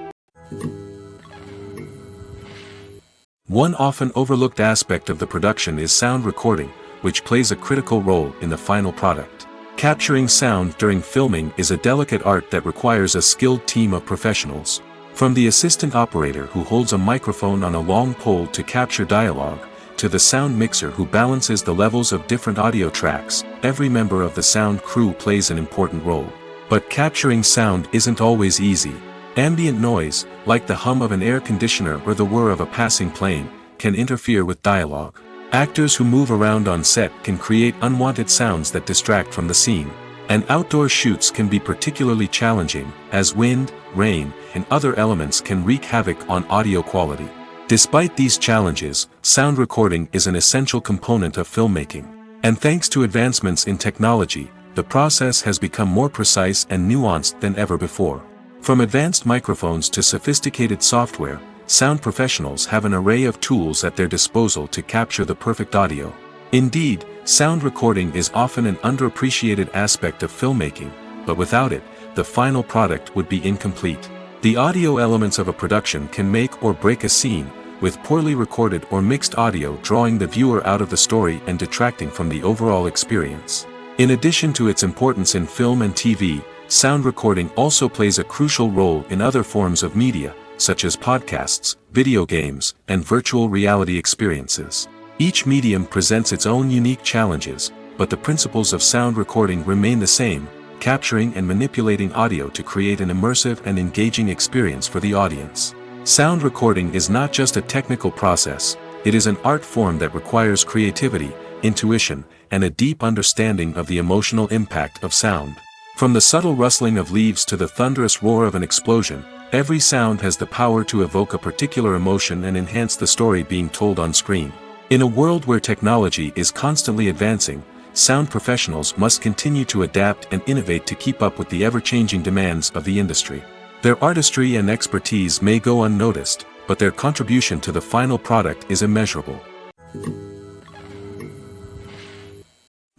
S1: One often overlooked aspect of the production is sound recording, which plays a critical role in the final product. Capturing sound during filming is a delicate art that requires a skilled team of professionals. From the assistant operator who holds a microphone on a long pole to capture dialogue, to the sound mixer who balances the levels of different audio tracks, every member of the sound crew plays an important role. But capturing sound isn't always easy. Ambient noise, like the hum of an air conditioner or the whir of a passing plane, can interfere with dialogue. Actors who move around on set can create unwanted sounds that distract from the scene. And outdoor shoots can be particularly challenging, as wind, rain, and other elements can wreak havoc on audio quality. Despite these challenges, sound recording is an essential component of filmmaking. And thanks to advancements in technology, the process has become more precise and nuanced than ever before. From advanced microphones to sophisticated software, sound professionals have an array of tools at their disposal to capture the perfect audio. Indeed, sound recording is often an underappreciated aspect of filmmaking, but without it, the final product would be incomplete. The audio elements of a production can make or break a scene, with poorly recorded or mixed audio drawing the viewer out of the story and detracting from the overall experience. In addition to its importance in film and TV, sound recording also plays a crucial role in other forms of media, such as podcasts, video games, and virtual reality experiences. Each medium presents its own unique challenges, but the principles of sound recording remain the same, capturing and manipulating audio to create an immersive and engaging experience for the audience. Sound recording is not just a technical process, it is an art form that requires creativity, intuition, and a deep understanding of the emotional impact of sound. From the subtle rustling of leaves to the thunderous roar of an explosion, every sound has the power to evoke a particular emotion and enhance the story being told on screen. In a world where technology is constantly advancing, sound professionals must continue to adapt and innovate to keep up with the ever-changing demands of the industry. Their artistry and expertise may go unnoticed, but their contribution to the final product is immeasurable.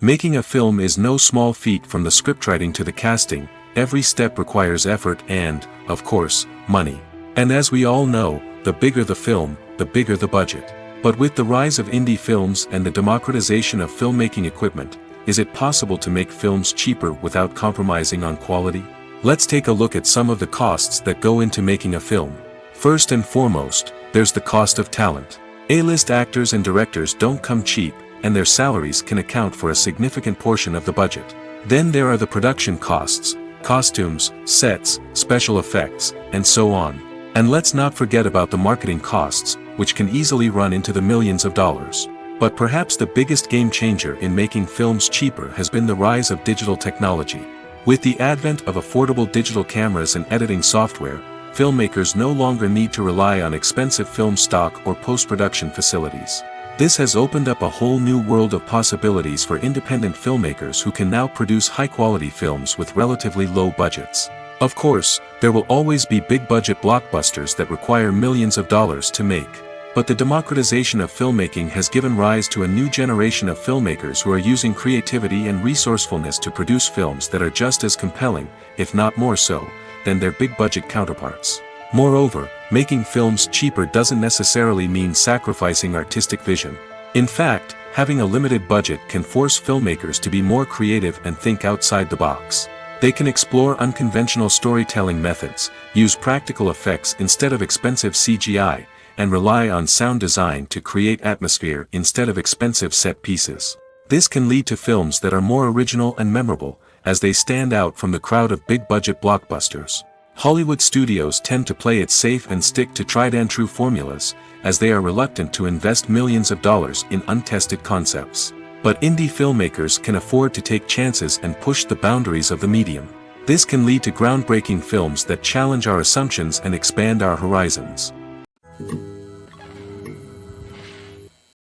S1: Making a film is no small feat. From the scriptwriting to the casting, every step requires effort and, of course, money. And as we all know, the bigger the film, the bigger the budget. But with the rise of indie films and the democratization of filmmaking equipment, is it possible to make films cheaper without compromising on quality? Let's take a look at some of the costs that go into making a film. First and foremost, there's the cost of talent. A-list actors and directors don't come cheap, and their salaries can account for a significant portion of the budget. Then there are the production costs, costumes, sets, special effects, and so on. And let's not forget about the marketing costs, which can easily run into the millions of dollars. But perhaps the biggest game changer in making films cheaper has been the rise of digital technology. With the advent of affordable digital cameras and editing software, filmmakers no longer need to rely on expensive film stock or post-production facilities. This has opened up a whole new world of possibilities for independent filmmakers who can now produce high-quality films with relatively low budgets. Of course, there will always be big-budget blockbusters that require millions of dollars to make. But the democratization of filmmaking has given rise to a new generation of filmmakers who are using creativity and resourcefulness to produce films that are just as compelling, if not more so, than their big-budget counterparts. Moreover, making films cheaper doesn't necessarily mean sacrificing artistic vision. In fact, having a limited budget can force filmmakers to be more creative and think outside the box. They can explore unconventional storytelling methods, use practical effects instead of expensive CGI, and rely on sound design to create atmosphere instead of expensive set pieces. This can lead to films that are more original and memorable, as they stand out from the crowd of big-budget blockbusters. Hollywood studios tend to play it safe and stick to tried-and-true formulas, as they are reluctant to invest millions of dollars in untested concepts. But indie filmmakers can afford to take chances and push the boundaries of the medium. This can lead to groundbreaking films that challenge our assumptions and expand our horizons.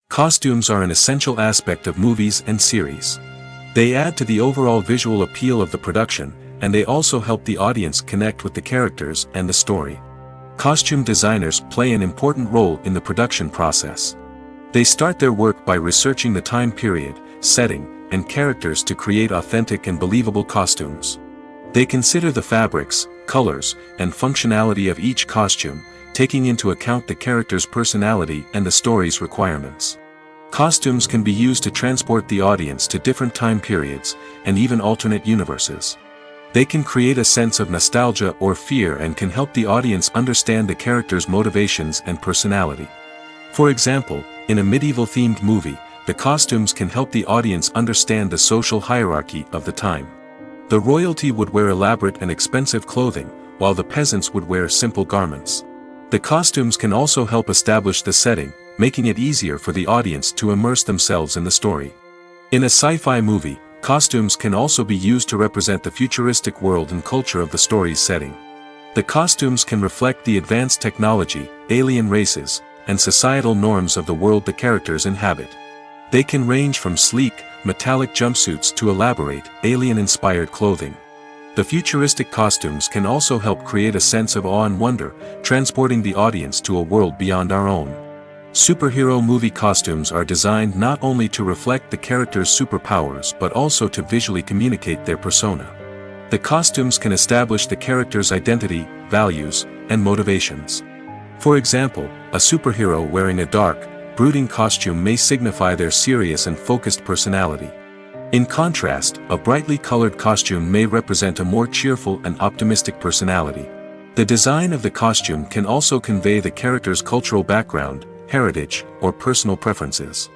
S1: Costumes are an essential aspect of movies and series. They add to the overall visual appeal of the production, and they also help the audience connect with the characters and the story. Costume designers play an important role in the production process. They start their work by researching the time period, setting, and characters to create authentic and believable costumes. They consider the fabrics, colors, and functionality of each costume, taking into account the character's personality and the story's requirements. Costumes can be used to transport the audience to different time periods, and even alternate universes. They can create a sense of nostalgia or fear and can help the audience understand the character's motivations and personality. For example, in a medieval-themed movie, the costumes can help the audience understand the social hierarchy of the time. The royalty would wear elaborate and expensive clothing, while the peasants would wear simple garments. The costumes can also help establish the setting, making it easier for the audience to immerse themselves in the story. In a sci-fi movie, costumes can also be used to represent the futuristic world and culture of the story's setting. The costumes can reflect the advanced technology, alien races, and societal norms of the world the characters inhabit. They can range from sleek, metallic jumpsuits to elaborate, alien-inspired clothing. The futuristic costumes can also help create a sense of awe and wonder, transporting the audience to a world beyond our own. Superhero movie costumes are designed not only to reflect the character's superpowers but also to visually communicate their persona. The costumes can establish the character's identity, values, and motivations. For example, a superhero wearing a dark, brooding costume may signify their serious and focused personality. In contrast, a brightly colored costume may represent a more cheerful and optimistic personality. The design of the costume can also convey the character's cultural background, heritage, or personal preferences.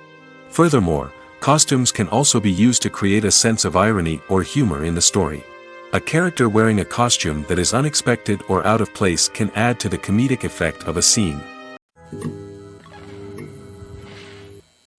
S1: Furthermore, costumes can also be used to create a sense of irony or humor in the story. A character wearing a costume that is unexpected or out of place can add to the comedic effect of a scene.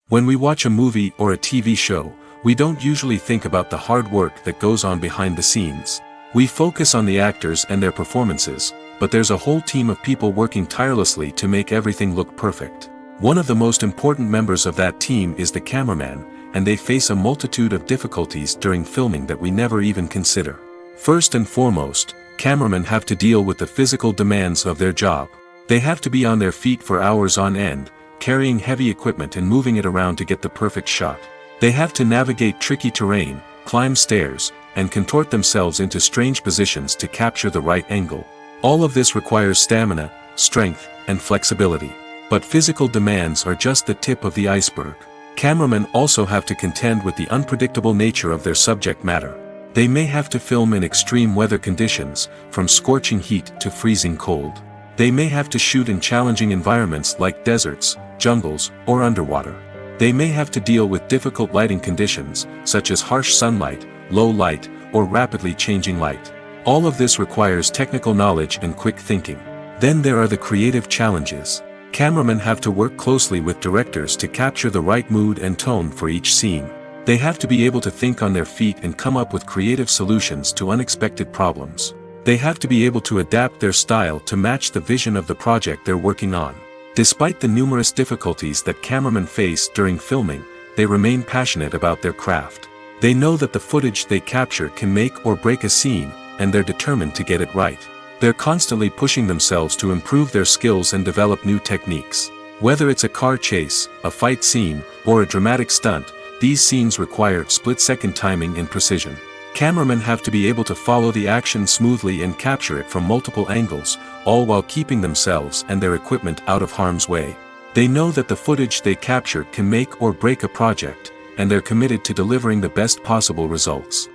S1: When we watch a movie or a TV show, we don't usually think about the hard work that goes on behind the scenes. We focus on the actors and their performances, but there's a whole team of people working tirelessly to make everything look perfect. One of the most important members of that team is the cameraman, and they face a multitude of difficulties during filming that we never even consider. First and foremost, cameramen have to deal with the physical demands of their job. They have to be on their feet for hours on end, carrying heavy equipment and moving it around to get the perfect shot. They have to navigate tricky terrain, climb stairs, and contort themselves into strange positions to capture the right angle. All of this requires stamina, strength, and flexibility. But physical demands are just the tip of the iceberg. Cameramen also have to contend with the unpredictable nature of their subject matter. They may have to film in extreme weather conditions, from scorching heat to freezing cold. They may have to shoot in challenging environments like deserts, jungles, or underwater. They may have to deal with difficult lighting conditions, such as harsh sunlight, low light, or rapidly changing light. All of this requires technical knowledge and quick thinking. Then there are the creative challenges. Cameramen have to work closely with directors to capture the right mood and tone for each scene. They have to be able to think on their feet and come up with creative solutions to unexpected problems. They have to be able to adapt their style to match the vision of the project they're working on. Despite the numerous difficulties that cameramen face during filming, they remain passionate about their craft. They know that the footage they capture can make or break a scene, and they're determined to get it right. They're constantly pushing themselves to improve their skills and develop new techniques. Whether it's a car chase, a fight scene, or a dramatic stunt, these scenes require split-second timing and precision. Cameramen have to be able to follow the action smoothly and capture it from multiple angles, all while keeping themselves and their equipment out of harm's way. They know that the footage they capture can make or break a project, and they're committed to delivering the best possible results.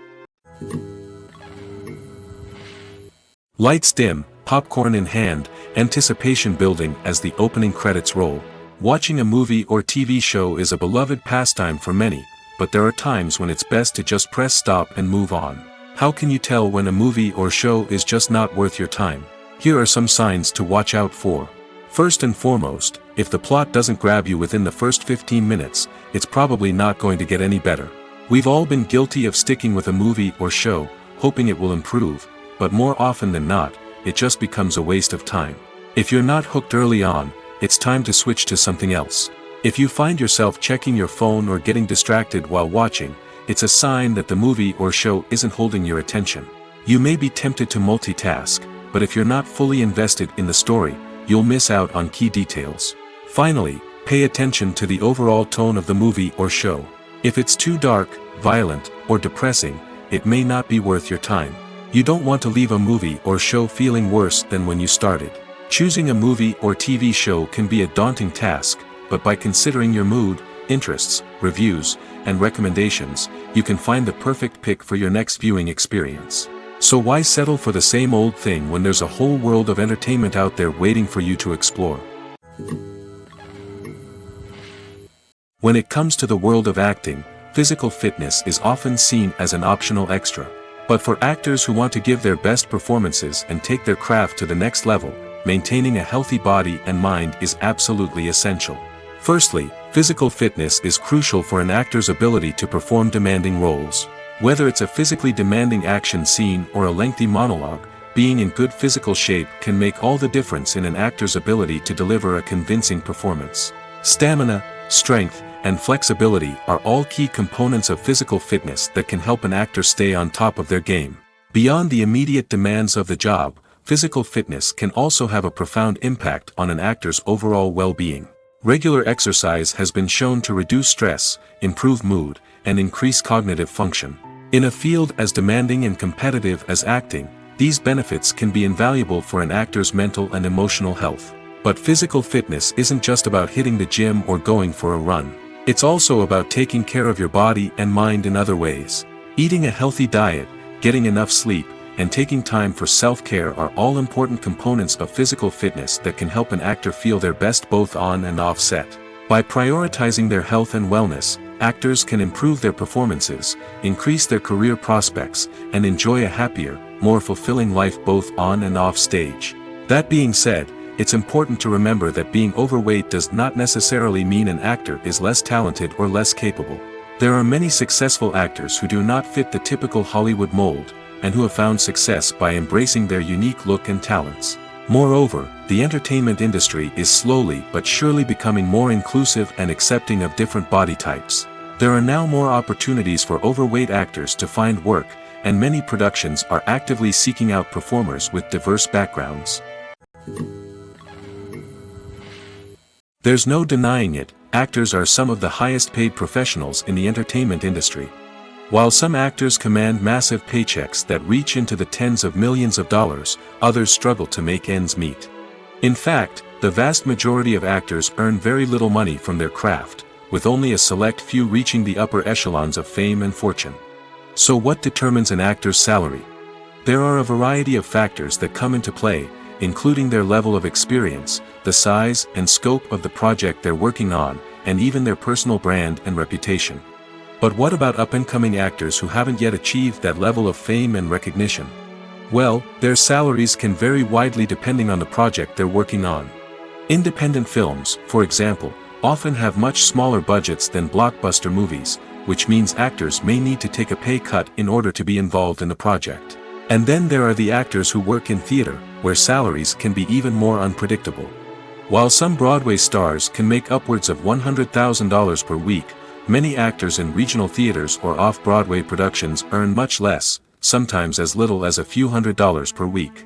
S1: Lights dim, popcorn in hand, anticipation building as the opening credits roll. Watching a movie or TV show is a beloved pastime for many, but there are times when it's best to just press stop and move on. How can you tell when a movie or show is just not worth your time? Here are some signs to watch out for. First and foremost, if the plot doesn't grab you within the first 15 minutes, it's probably not going to get any better. We've all been guilty of sticking with a movie or show, hoping it will improve, but more often than not, it just becomes a waste of time. If you're not hooked early on, it's time to switch to something else. If you find yourself checking your phone or getting distracted while watching, it's a sign that the movie or show isn't holding your attention. You may be tempted to multitask, but if you're not fully invested in the story, you'll miss out on key details. Finally, pay attention to the overall tone of the movie or show. If it's too dark, violent, or depressing, it may not be worth your time. You don't want to leave a movie or show feeling worse than when you started. Choosing a movie or TV show can be a daunting task, but by considering your mood, interests, reviews, and recommendations, you can find the perfect pick for your next viewing experience. So why settle for the same old thing when there's a whole world of entertainment out there waiting for you to explore? When it comes to the world of acting, physical fitness is often seen as an optional extra. But for actors who want to give their best performances and take their craft to the next level, maintaining a healthy body and mind is absolutely essential. Firstly, physical fitness is crucial for an actor's ability to perform demanding roles. Whether it's a physically demanding action scene or a lengthy monologue, being in good physical shape can make all the difference in an actor's ability to deliver a convincing performance. Stamina, strength, and flexibility are all key components of physical fitness that can help an actor stay on top of their game. Beyond the immediate demands of the job, physical fitness can also have a profound impact on an actor's overall well-being. Regular exercise has been shown to reduce stress, improve mood, and increase cognitive function. In a field as demanding and competitive as acting, these benefits can be invaluable for an actor's mental and emotional health. But physical fitness isn't just about hitting the gym or going for a run. It's also about taking care of your body and mind in other ways. Eating a healthy diet, getting enough sleep, and taking time for self-care are all important components of physical fitness that can help an actor feel their best both on and off set. By prioritizing their health and wellness, actors can improve their performances, increase their career prospects, and enjoy a happier, more fulfilling life both on and off stage. That being said, it's important to remember that being overweight does not necessarily mean an actor is less talented or less capable. There are many successful actors who do not fit the typical Hollywood mold, and who have found success by embracing their unique look and talents. Moreover, the entertainment industry is slowly but surely becoming more inclusive and accepting of different body types. There are now more opportunities for overweight actors to find work, and many productions are actively seeking out performers with diverse backgrounds. There's no denying it, actors are some of the highest paid professionals in the entertainment industry. While some actors command massive paychecks that reach into the tens of millions of dollars, others struggle to make ends meet. In fact, the vast majority of actors earn very little money from their craft, with only a select few reaching the upper echelons of fame and fortune. So what determines an actor's salary? There are a variety of factors that come into play, including their level of experience, the size and scope of the project they're working on, and even their personal brand and reputation. But what about up-and-coming actors who haven't yet achieved that level of fame and recognition? Well, their salaries can vary widely depending on the project they're working on. Independent films, for example, often have much smaller budgets than blockbuster movies, which means actors may need to take a pay cut in order to be involved in the project. And then there are the actors who work in theater, where salaries can be even more unpredictable. While some Broadway stars can make upwards of $100,000 per week, many actors in regional theaters or off-Broadway productions earn much less, sometimes as little as a few $100s per week.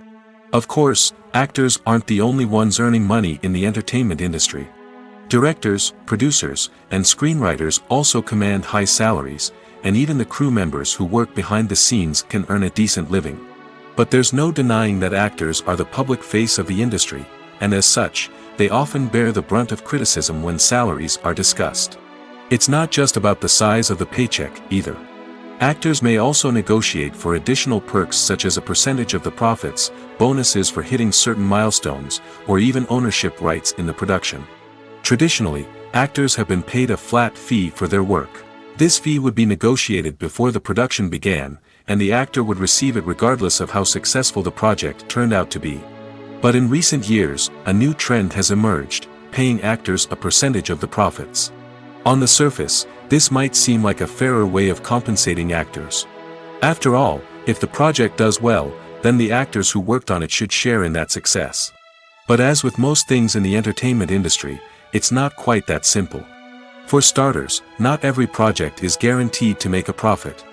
S1: Of course, actors aren't the only ones earning money in the entertainment industry. Directors, producers, and screenwriters also command high salaries, and even the crew members who work behind the scenes can earn a decent living. But there's no denying that actors are the public face of the industry, and as such, they often bear the brunt of criticism when salaries are discussed. It's not just about the size of the paycheck, either. Actors may also negotiate for additional perks such as a percentage of the profits, bonuses for hitting certain milestones, or even ownership rights in the production. Traditionally, actors have been paid a flat fee for their work. This fee would be negotiated before the production began, and the actor would receive it regardless of how successful the project turned out to be. But in recent years, a new trend has emerged, paying actors a percentage of the profits. On the surface, this might seem like a fairer way of compensating actors. After all, if the project does well, then the actors who worked on it should share in that success. But as with most things in the entertainment industry, it's not quite that simple. For starters, not every project is guaranteed to make a profit.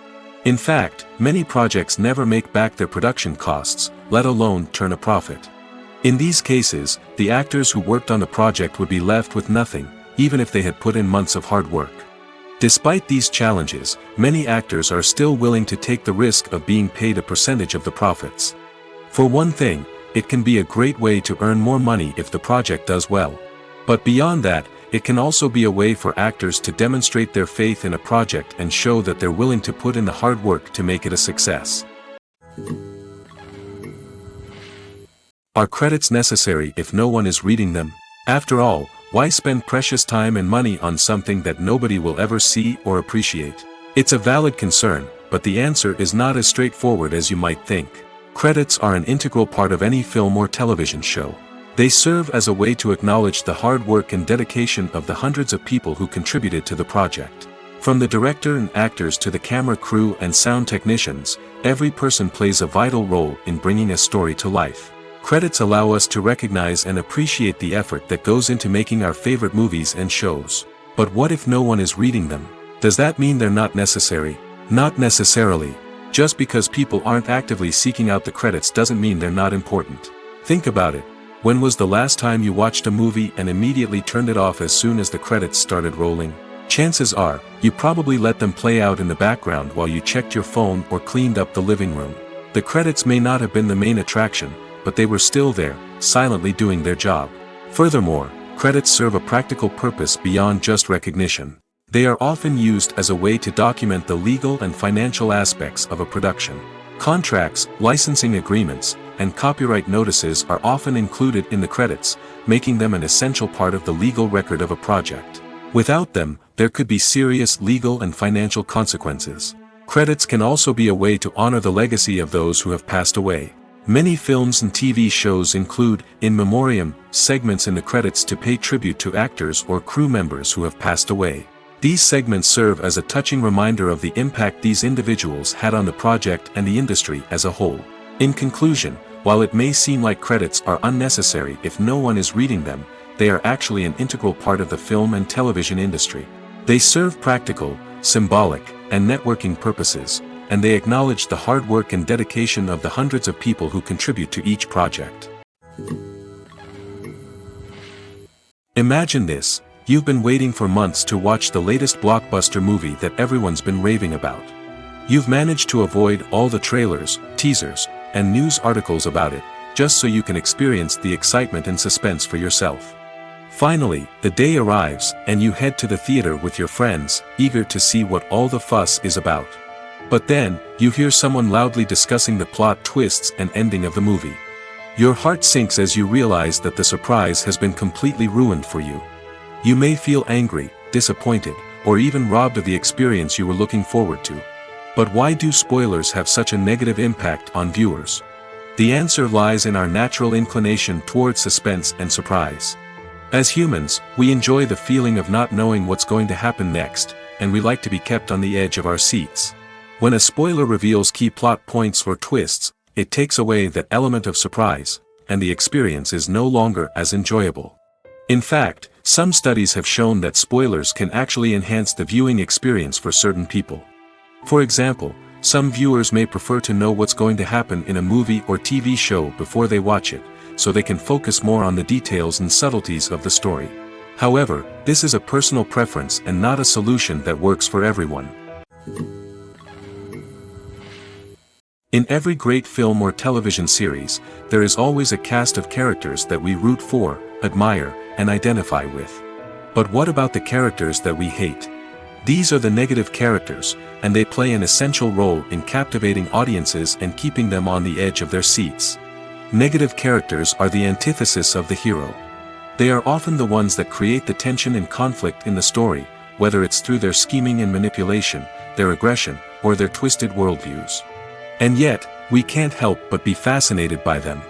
S1: In fact, many projects never make back their production costs, let alone turn a profit. In these cases, the actors who worked on the project would be left with nothing, even if they had put in months of hard work. Despite these challenges, many actors are still willing to take the risk of being paid a percentage of the profits. For one thing, it can be a great way to earn more money if the project does well. But beyond that, it can also be a way for actors to demonstrate their faith in a project and show that they're willing to put in the hard work to make it a success. Are credits necessary if no one is reading them? After all, why spend precious time and money on something that nobody will ever see or appreciate? It's a valid concern, but the answer is not as straightforward as you might think. Credits are an integral part of any film or television show. They serve as a way to acknowledge the hard work and dedication of the hundreds of people who contributed to the project. From the director and actors to the camera crew and sound technicians, every person plays a vital role in bringing a story to life. Credits allow us to recognize and appreciate the effort that goes into making our favorite movies and shows. But what if no one is reading them? Does that mean they're not necessary? Not necessarily. Just because people aren't actively seeking out the credits doesn't mean they're not important. Think about it. When was the last time you watched a movie and immediately turned it off as soon as the credits started rolling? Chances are, you probably let them play out in the background while you checked your phone or cleaned up the living room. The credits may not have been the main attraction, but they were still there, silently doing their job. Furthermore, credits serve a practical purpose beyond just recognition. They are often used as a way to document the legal and financial aspects of a production. Contracts, licensing agreements, and copyright notices are often included in the credits, making them an essential part of the legal record of a project. Without them, there could be serious legal and financial consequences. Credits can also be a way to honor the legacy of those who have passed away. Many films and TV shows include, in memoriam, segments in the credits to pay tribute to actors or crew members who have passed away. These segments serve as a touching reminder of the impact these individuals had on the project and the industry as a whole. In conclusion, while it may seem like credits are unnecessary if no one is reading them, they are actually an integral part of the film and television industry. They serve practical, symbolic, and networking purposes, and they acknowledge the hard work and dedication of the hundreds of people who contribute to each project. Imagine this: you've been waiting for months to watch the latest blockbuster movie that everyone's been raving about. You've managed to avoid all the trailers, teasers, and news articles about it, just so you can experience the excitement and suspense for yourself. Finally, the day arrives, and you head to the theater with your friends, eager to see what all the fuss is about. But then, you hear someone loudly discussing the plot twists and ending of the movie. Your heart sinks as you realize that the surprise has been completely ruined for you. You may feel angry, disappointed, or even robbed of the experience you were looking forward to. But why do spoilers have such a negative impact on viewers? The answer lies in our natural inclination towards suspense and surprise. As humans, we enjoy the feeling of not knowing what's going to happen next, and we like to be kept on the edge of our seats. When a spoiler reveals key plot points or twists, it takes away that element of surprise, and the experience is no longer as enjoyable. In fact, some studies have shown that spoilers can actually enhance the viewing experience for certain people. For example, some viewers may prefer to know what's going to happen in a movie or TV show before they watch it, so they can focus more on the details and subtleties of the story. However, this is a personal preference and not a solution that works for everyone. In every great film or television series, there is always a cast of characters that we root for, admire, and identify with. But what about the characters that we hate? These are the negative characters, and they play an essential role in captivating audiences and keeping them on the edge of their seats. Negative characters are the antithesis of the hero. They are often the ones that create the tension and conflict in the story, whether it's through their scheming and manipulation, their aggression, or their twisted worldviews. And yet, we can't help but be fascinated by them.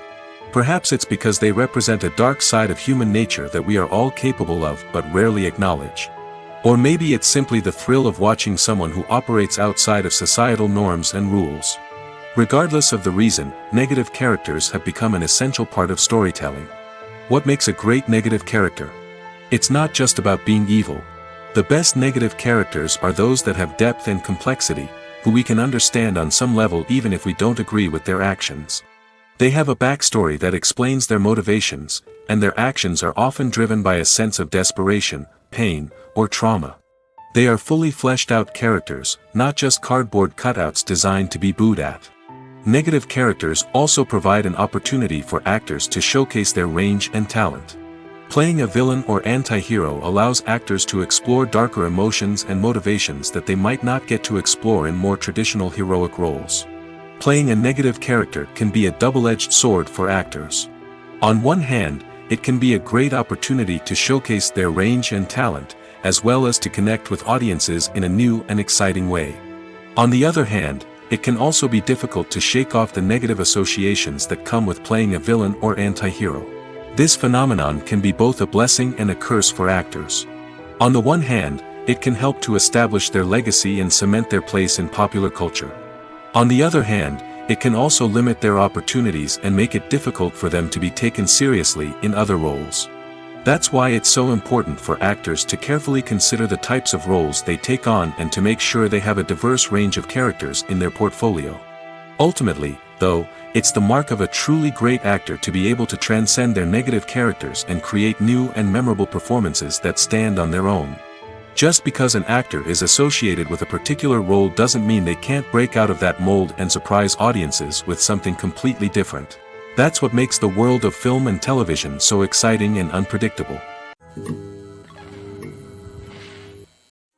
S1: Perhaps it's because they represent a dark side of human nature that we are all capable of but rarely acknowledge. Or maybe it's simply the thrill of watching someone who operates outside of societal norms and rules. Regardless of the reason, negative characters have become an essential part of storytelling. What makes a great negative character? It's not just about being evil. The best negative characters are those that have depth and complexity, who we can understand on some level even if we don't agree with their actions. They have a backstory that explains their motivations, and their actions are often driven by a sense of desperation, pain, or trauma. They are fully fleshed out characters, not just cardboard cutouts designed to be booed at. Negative characters also provide an opportunity for actors to showcase their range and talent. Playing a villain or anti-hero allows actors to explore darker emotions and motivations that they might not get to explore in more traditional heroic roles. Playing a negative character can be a double-edged sword for actors. On one hand, it can be a great opportunity to showcase their range and talent, as well as to connect with audiences in a new and exciting way. On the other hand, it can also be difficult to shake off the negative associations that come with playing a villain or anti-hero. This phenomenon can be both a blessing and a curse for actors. On the one hand, it can help to establish their legacy and cement their place in popular culture. On the other hand, it can also limit their opportunities and make it difficult for them to be taken seriously in other roles. That's why it's so important for actors to carefully consider the types of roles they take on and to make sure they have a diverse range of characters in their portfolio. Ultimately, though, it's the mark of a truly great actor to be able to transcend their negative characters and create new and memorable performances that stand on their own. Just because an actor is associated with a particular role doesn't mean they can't break out of that mold and surprise audiences with something completely different. That's what makes the world of film and television so exciting and unpredictable.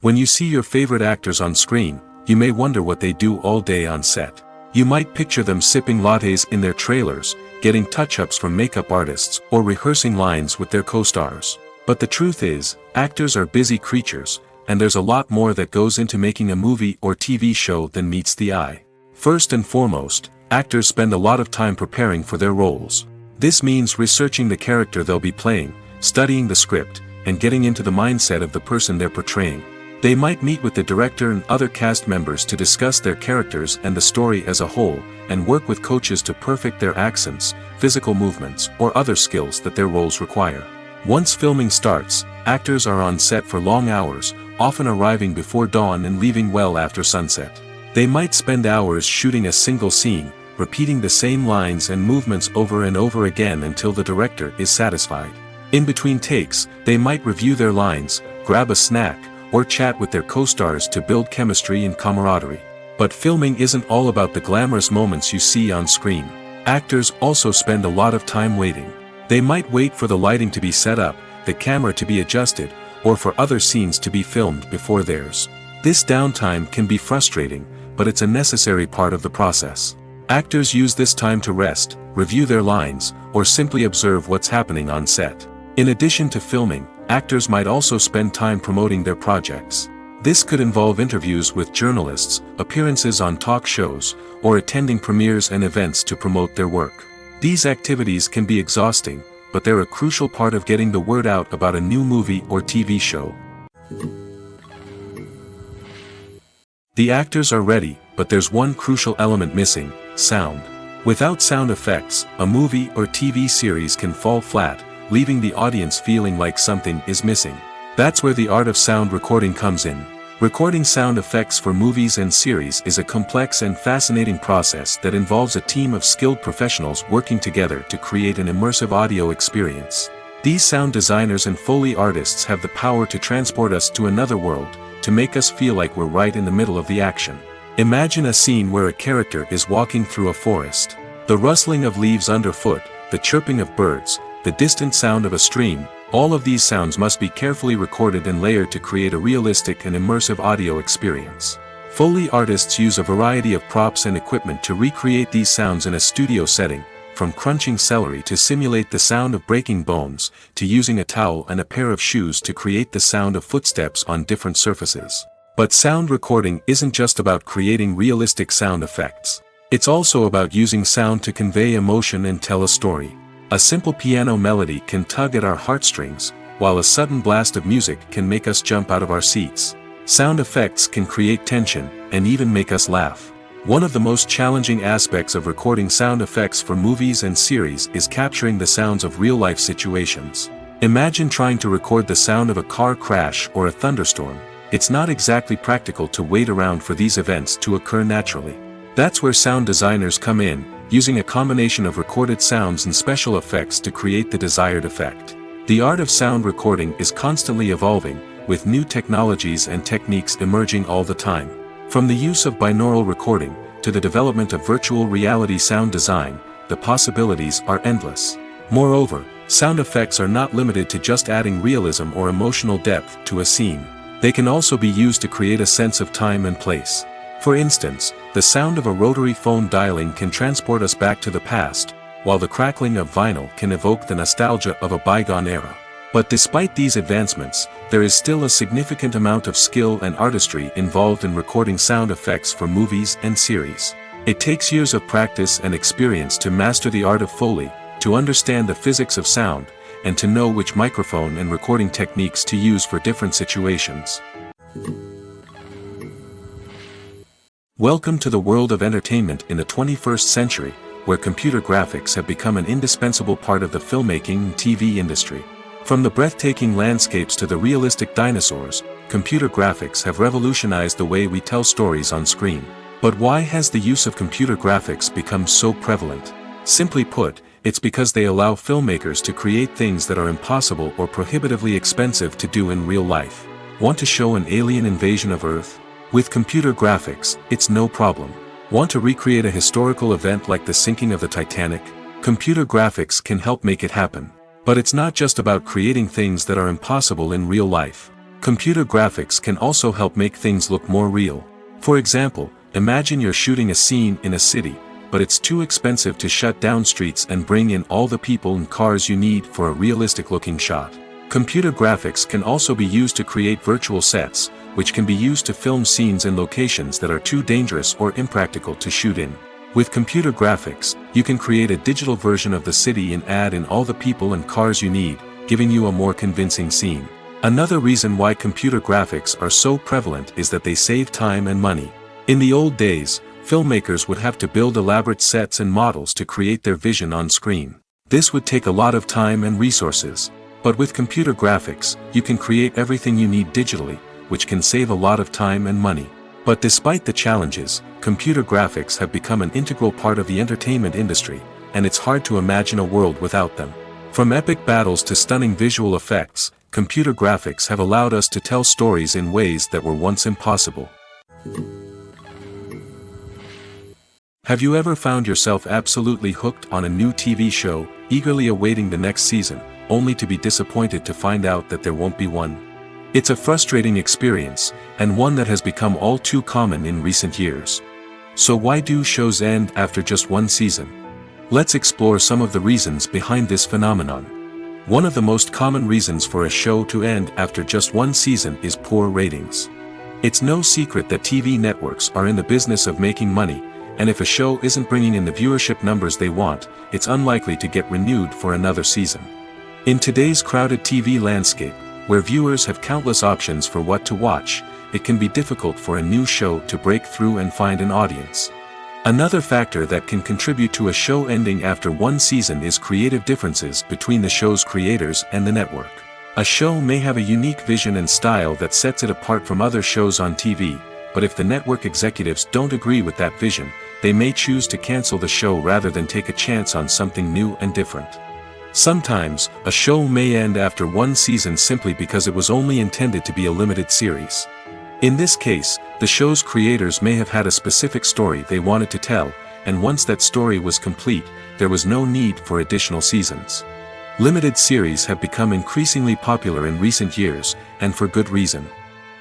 S1: When you see your favorite actors on screen, you may wonder what they do all day on set. You might picture them sipping lattes in their trailers, getting touch-ups from makeup artists, or rehearsing lines with their co-stars. But the truth is, actors are busy creatures, and there's a lot more that goes into making a movie or TV show than meets the eye. First and foremost, actors spend a lot of time preparing for their roles. This means researching the character they'll be playing, studying the script, and getting into the mindset of the person they're portraying. They might meet with the director and other cast members to discuss their characters and the story as a whole, and work with coaches to perfect their accents, physical movements, or other skills that their roles require. Once filming starts, actors are on set for long hours, often arriving before dawn and leaving well after sunset. They might spend hours shooting a single scene, repeating the same lines and movements over and over again until the director is satisfied. In between takes, they might review their lines, grab a snack, or chat with their co-stars to build chemistry and camaraderie. But filming isn't all about the glamorous moments you see on screen. Actors also spend a lot of time waiting. They might wait for the lighting to be set up, the camera to be adjusted, or for other scenes to be filmed before theirs. This downtime can be frustrating, but it's a necessary part of the process. Actors use this time to rest, review their lines, or simply observe what's happening on set. In addition to filming, actors might also spend time promoting their projects. This could involve interviews with journalists, appearances on talk shows, or attending premieres and events to promote their work. These activities can be exhausting, but they're a crucial part of getting the word out about a new movie or TV show. The actors are ready, but there's one crucial element missing: sound. Without sound effects, a movie or TV series can fall flat, leaving the audience feeling like something is missing. That's where the art of sound recording comes in. Recording sound effects for movies and series is a complex and fascinating process that involves a team of skilled professionals working together to create an immersive audio experience. These sound designers and Foley artists have the power to transport us to another world, to make us feel like we're right in the middle of the action. Imagine a scene where a character is walking through a forest. The rustling of leaves underfoot, the chirping of birds, the distant sound of a stream, all of these sounds must be carefully recorded and layered to create a realistic and immersive audio experience. Foley artists use a variety of props and equipment to recreate these sounds in a studio setting, from crunching celery to simulate the sound of breaking bones, to using a towel and a pair of shoes to create the sound of footsteps on different surfaces. But sound recording isn't just about creating realistic sound effects. It's also about using sound to convey emotion and tell a story. A simple piano melody can tug at our heartstrings, while a sudden blast of music can make us jump out of our seats. Sound effects can create tension, and even make us laugh. One of the most challenging aspects of recording sound effects for movies and series is capturing the sounds of real-life situations. Imagine trying to record the sound of a car crash or a thunderstorm. It's not exactly practical to wait around for these events to occur naturally. That's where sound designers come in, using a combination of recorded sounds and special effects to create the desired effect. The art of sound recording is constantly evolving, with new technologies and techniques emerging all the time. From the use of binaural recording, to the development of virtual reality sound design, the possibilities are endless. Moreover, sound effects are not limited to just adding realism or emotional depth to a scene. They can also be used to create a sense of time and place. For instance, the sound of a rotary phone dialing can transport us back to the past, while the crackling of vinyl can evoke the nostalgia of a bygone era. But despite these advancements, there is still a significant amount of skill and artistry involved in recording sound effects for movies and series. It takes years of practice and experience to master the art of Foley, to understand the physics of sound, and to know which microphone and recording techniques to use for different situations. Welcome to the world of entertainment in the 21st century, where computer graphics have become an indispensable part of the filmmaking and TV industry. From the breathtaking landscapes to the realistic dinosaurs, computer graphics have revolutionized the way we tell stories on screen. But why has the use of computer graphics become so prevalent? Simply put, it's because they allow filmmakers to create things that are impossible or prohibitively expensive to do in real life. Want to show an alien invasion of Earth? With computer graphics, it's no problem. Want to recreate a historical event like the sinking of the Titanic? Computer graphics can help make it happen. But it's not just about creating things that are impossible in real life. Computer graphics can also help make things look more real. For example, imagine you're shooting a scene in a city, but it's too expensive to shut down streets and bring in all the people and cars you need for a realistic-looking shot. Computer graphics can also be used to create virtual sets, which can be used to film scenes in locations that are too dangerous or impractical to shoot in. With computer graphics, you can create a digital version of the city and add in all the people and cars you need, giving you a more convincing scene. Another reason why computer graphics are so prevalent is that they save time and money. In the old days, filmmakers would have to build elaborate sets and models to create their vision on screen. This would take a lot of time and resources. But with computer graphics, you can create everything you need digitally, which can save a lot of time and money. But despite the challenges, computer graphics have become an integral part of the entertainment industry, and it's hard to imagine a world without them. From epic battles to stunning visual effects, computer graphics have allowed us to tell stories in ways that were once impossible. Have you ever found yourself absolutely hooked on a new TV show, eagerly awaiting the next season, only to be disappointed to find out that there won't be one? It's a frustrating experience, and one that has become all too common in recent years. So why do shows end after just one season? Let's explore some of the reasons behind this phenomenon. One of the most common reasons for a show to end after just one season is poor ratings. It's no secret that TV networks are in the business of making money, and if a show isn't bringing in the viewership numbers they want, it's unlikely to get renewed for another season. In today's crowded TV landscape, where viewers have countless options for what to watch, it can be difficult for a new show to break through and find an audience. Another factor that can contribute to a show ending after one season is creative differences between the show's creators and the network. A show may have a unique vision and style that sets it apart from other shows on TV, but if the network executives don't agree with that vision, they may choose to cancel the show rather than take a chance on something new and different. Sometimes, a show may end after one season simply because it was only intended to be a limited series. In this case, the show's creators may have had a specific story they wanted to tell, and once that story was complete, there was no need for additional seasons. Limited series have become increasingly popular in recent years, and for good reason.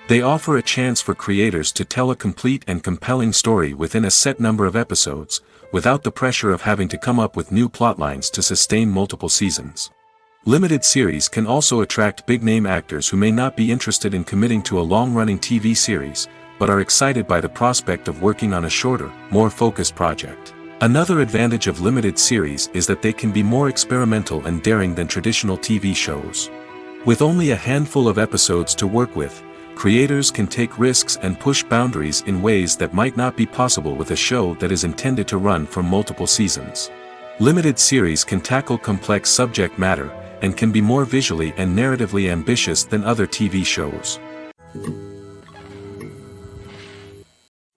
S1: They offer a chance for creators to tell a complete and compelling story within a set number of episodes, without the pressure of having to come up with new plotlines to sustain multiple seasons. Limited series can also attract big-name actors who may not be interested in committing to a long-running TV series, but are excited by the prospect of working on a shorter, more focused project. Another advantage of limited series is that they can be more experimental and daring than traditional TV shows. With only a handful of episodes to work with, creators can take risks and push boundaries in ways that might not be possible with a show that is intended to run for multiple seasons. Limited series can tackle complex subject matter, and can be more visually and narratively ambitious than other TV shows.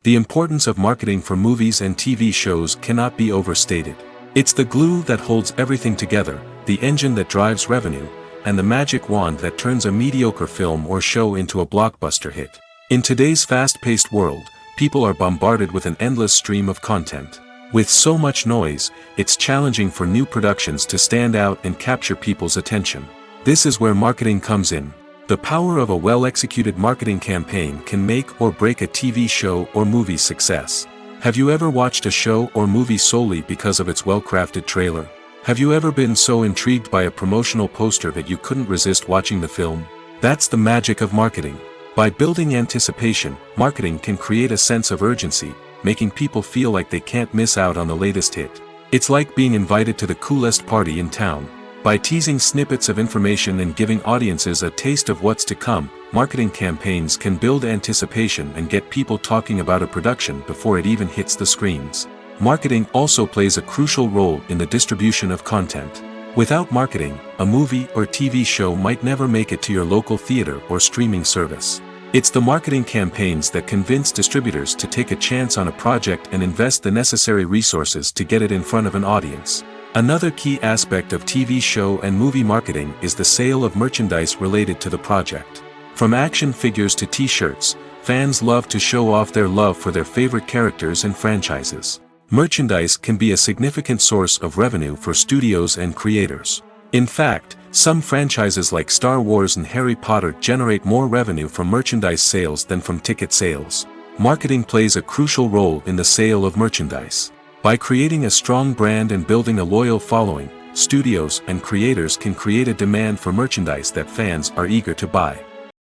S1: The importance of marketing for movies and TV shows cannot be overstated. It's the glue that holds everything together, the engine that drives revenue, and the magic wand that turns a mediocre film or show into a blockbuster hit. In today's fast-paced world, people are bombarded with an endless stream of content. With so much noise, it's challenging for new productions to stand out and capture people's attention. This is where marketing comes in. The power of a well-executed marketing campaign can make or break a TV show or movie's success. Have you ever watched a show or movie solely because of its well-crafted trailer? Have you ever been so intrigued by a promotional poster that you couldn't resist watching the film? That's the magic of marketing. By building anticipation, marketing can create a sense of urgency, making people feel like they can't miss out on the latest hit. It's like being invited to the coolest party in town. By teasing snippets of information and giving audiences a taste of what's to come, marketing campaigns can build anticipation and get people talking about a production before it even hits the screens. Marketing also plays a crucial role in the distribution of content. Without marketing, a movie or TV show might never make it to your local theater or streaming service. It's the marketing campaigns that convince distributors to take a chance on a project and invest the necessary resources to get it in front of an audience. Another key aspect of TV show and movie marketing is the sale of merchandise related to the project. From action figures to t-shirts, fans love to show off their love for their favorite characters and franchises. Merchandise can be a significant source of revenue for studios and creators. In fact, some franchises like Star Wars and Harry Potter generate more revenue from merchandise sales than from ticket sales. Marketing plays a crucial role in the sale of merchandise. By creating a strong brand and building a loyal following, studios and creators can create a demand for merchandise that fans are eager to buy.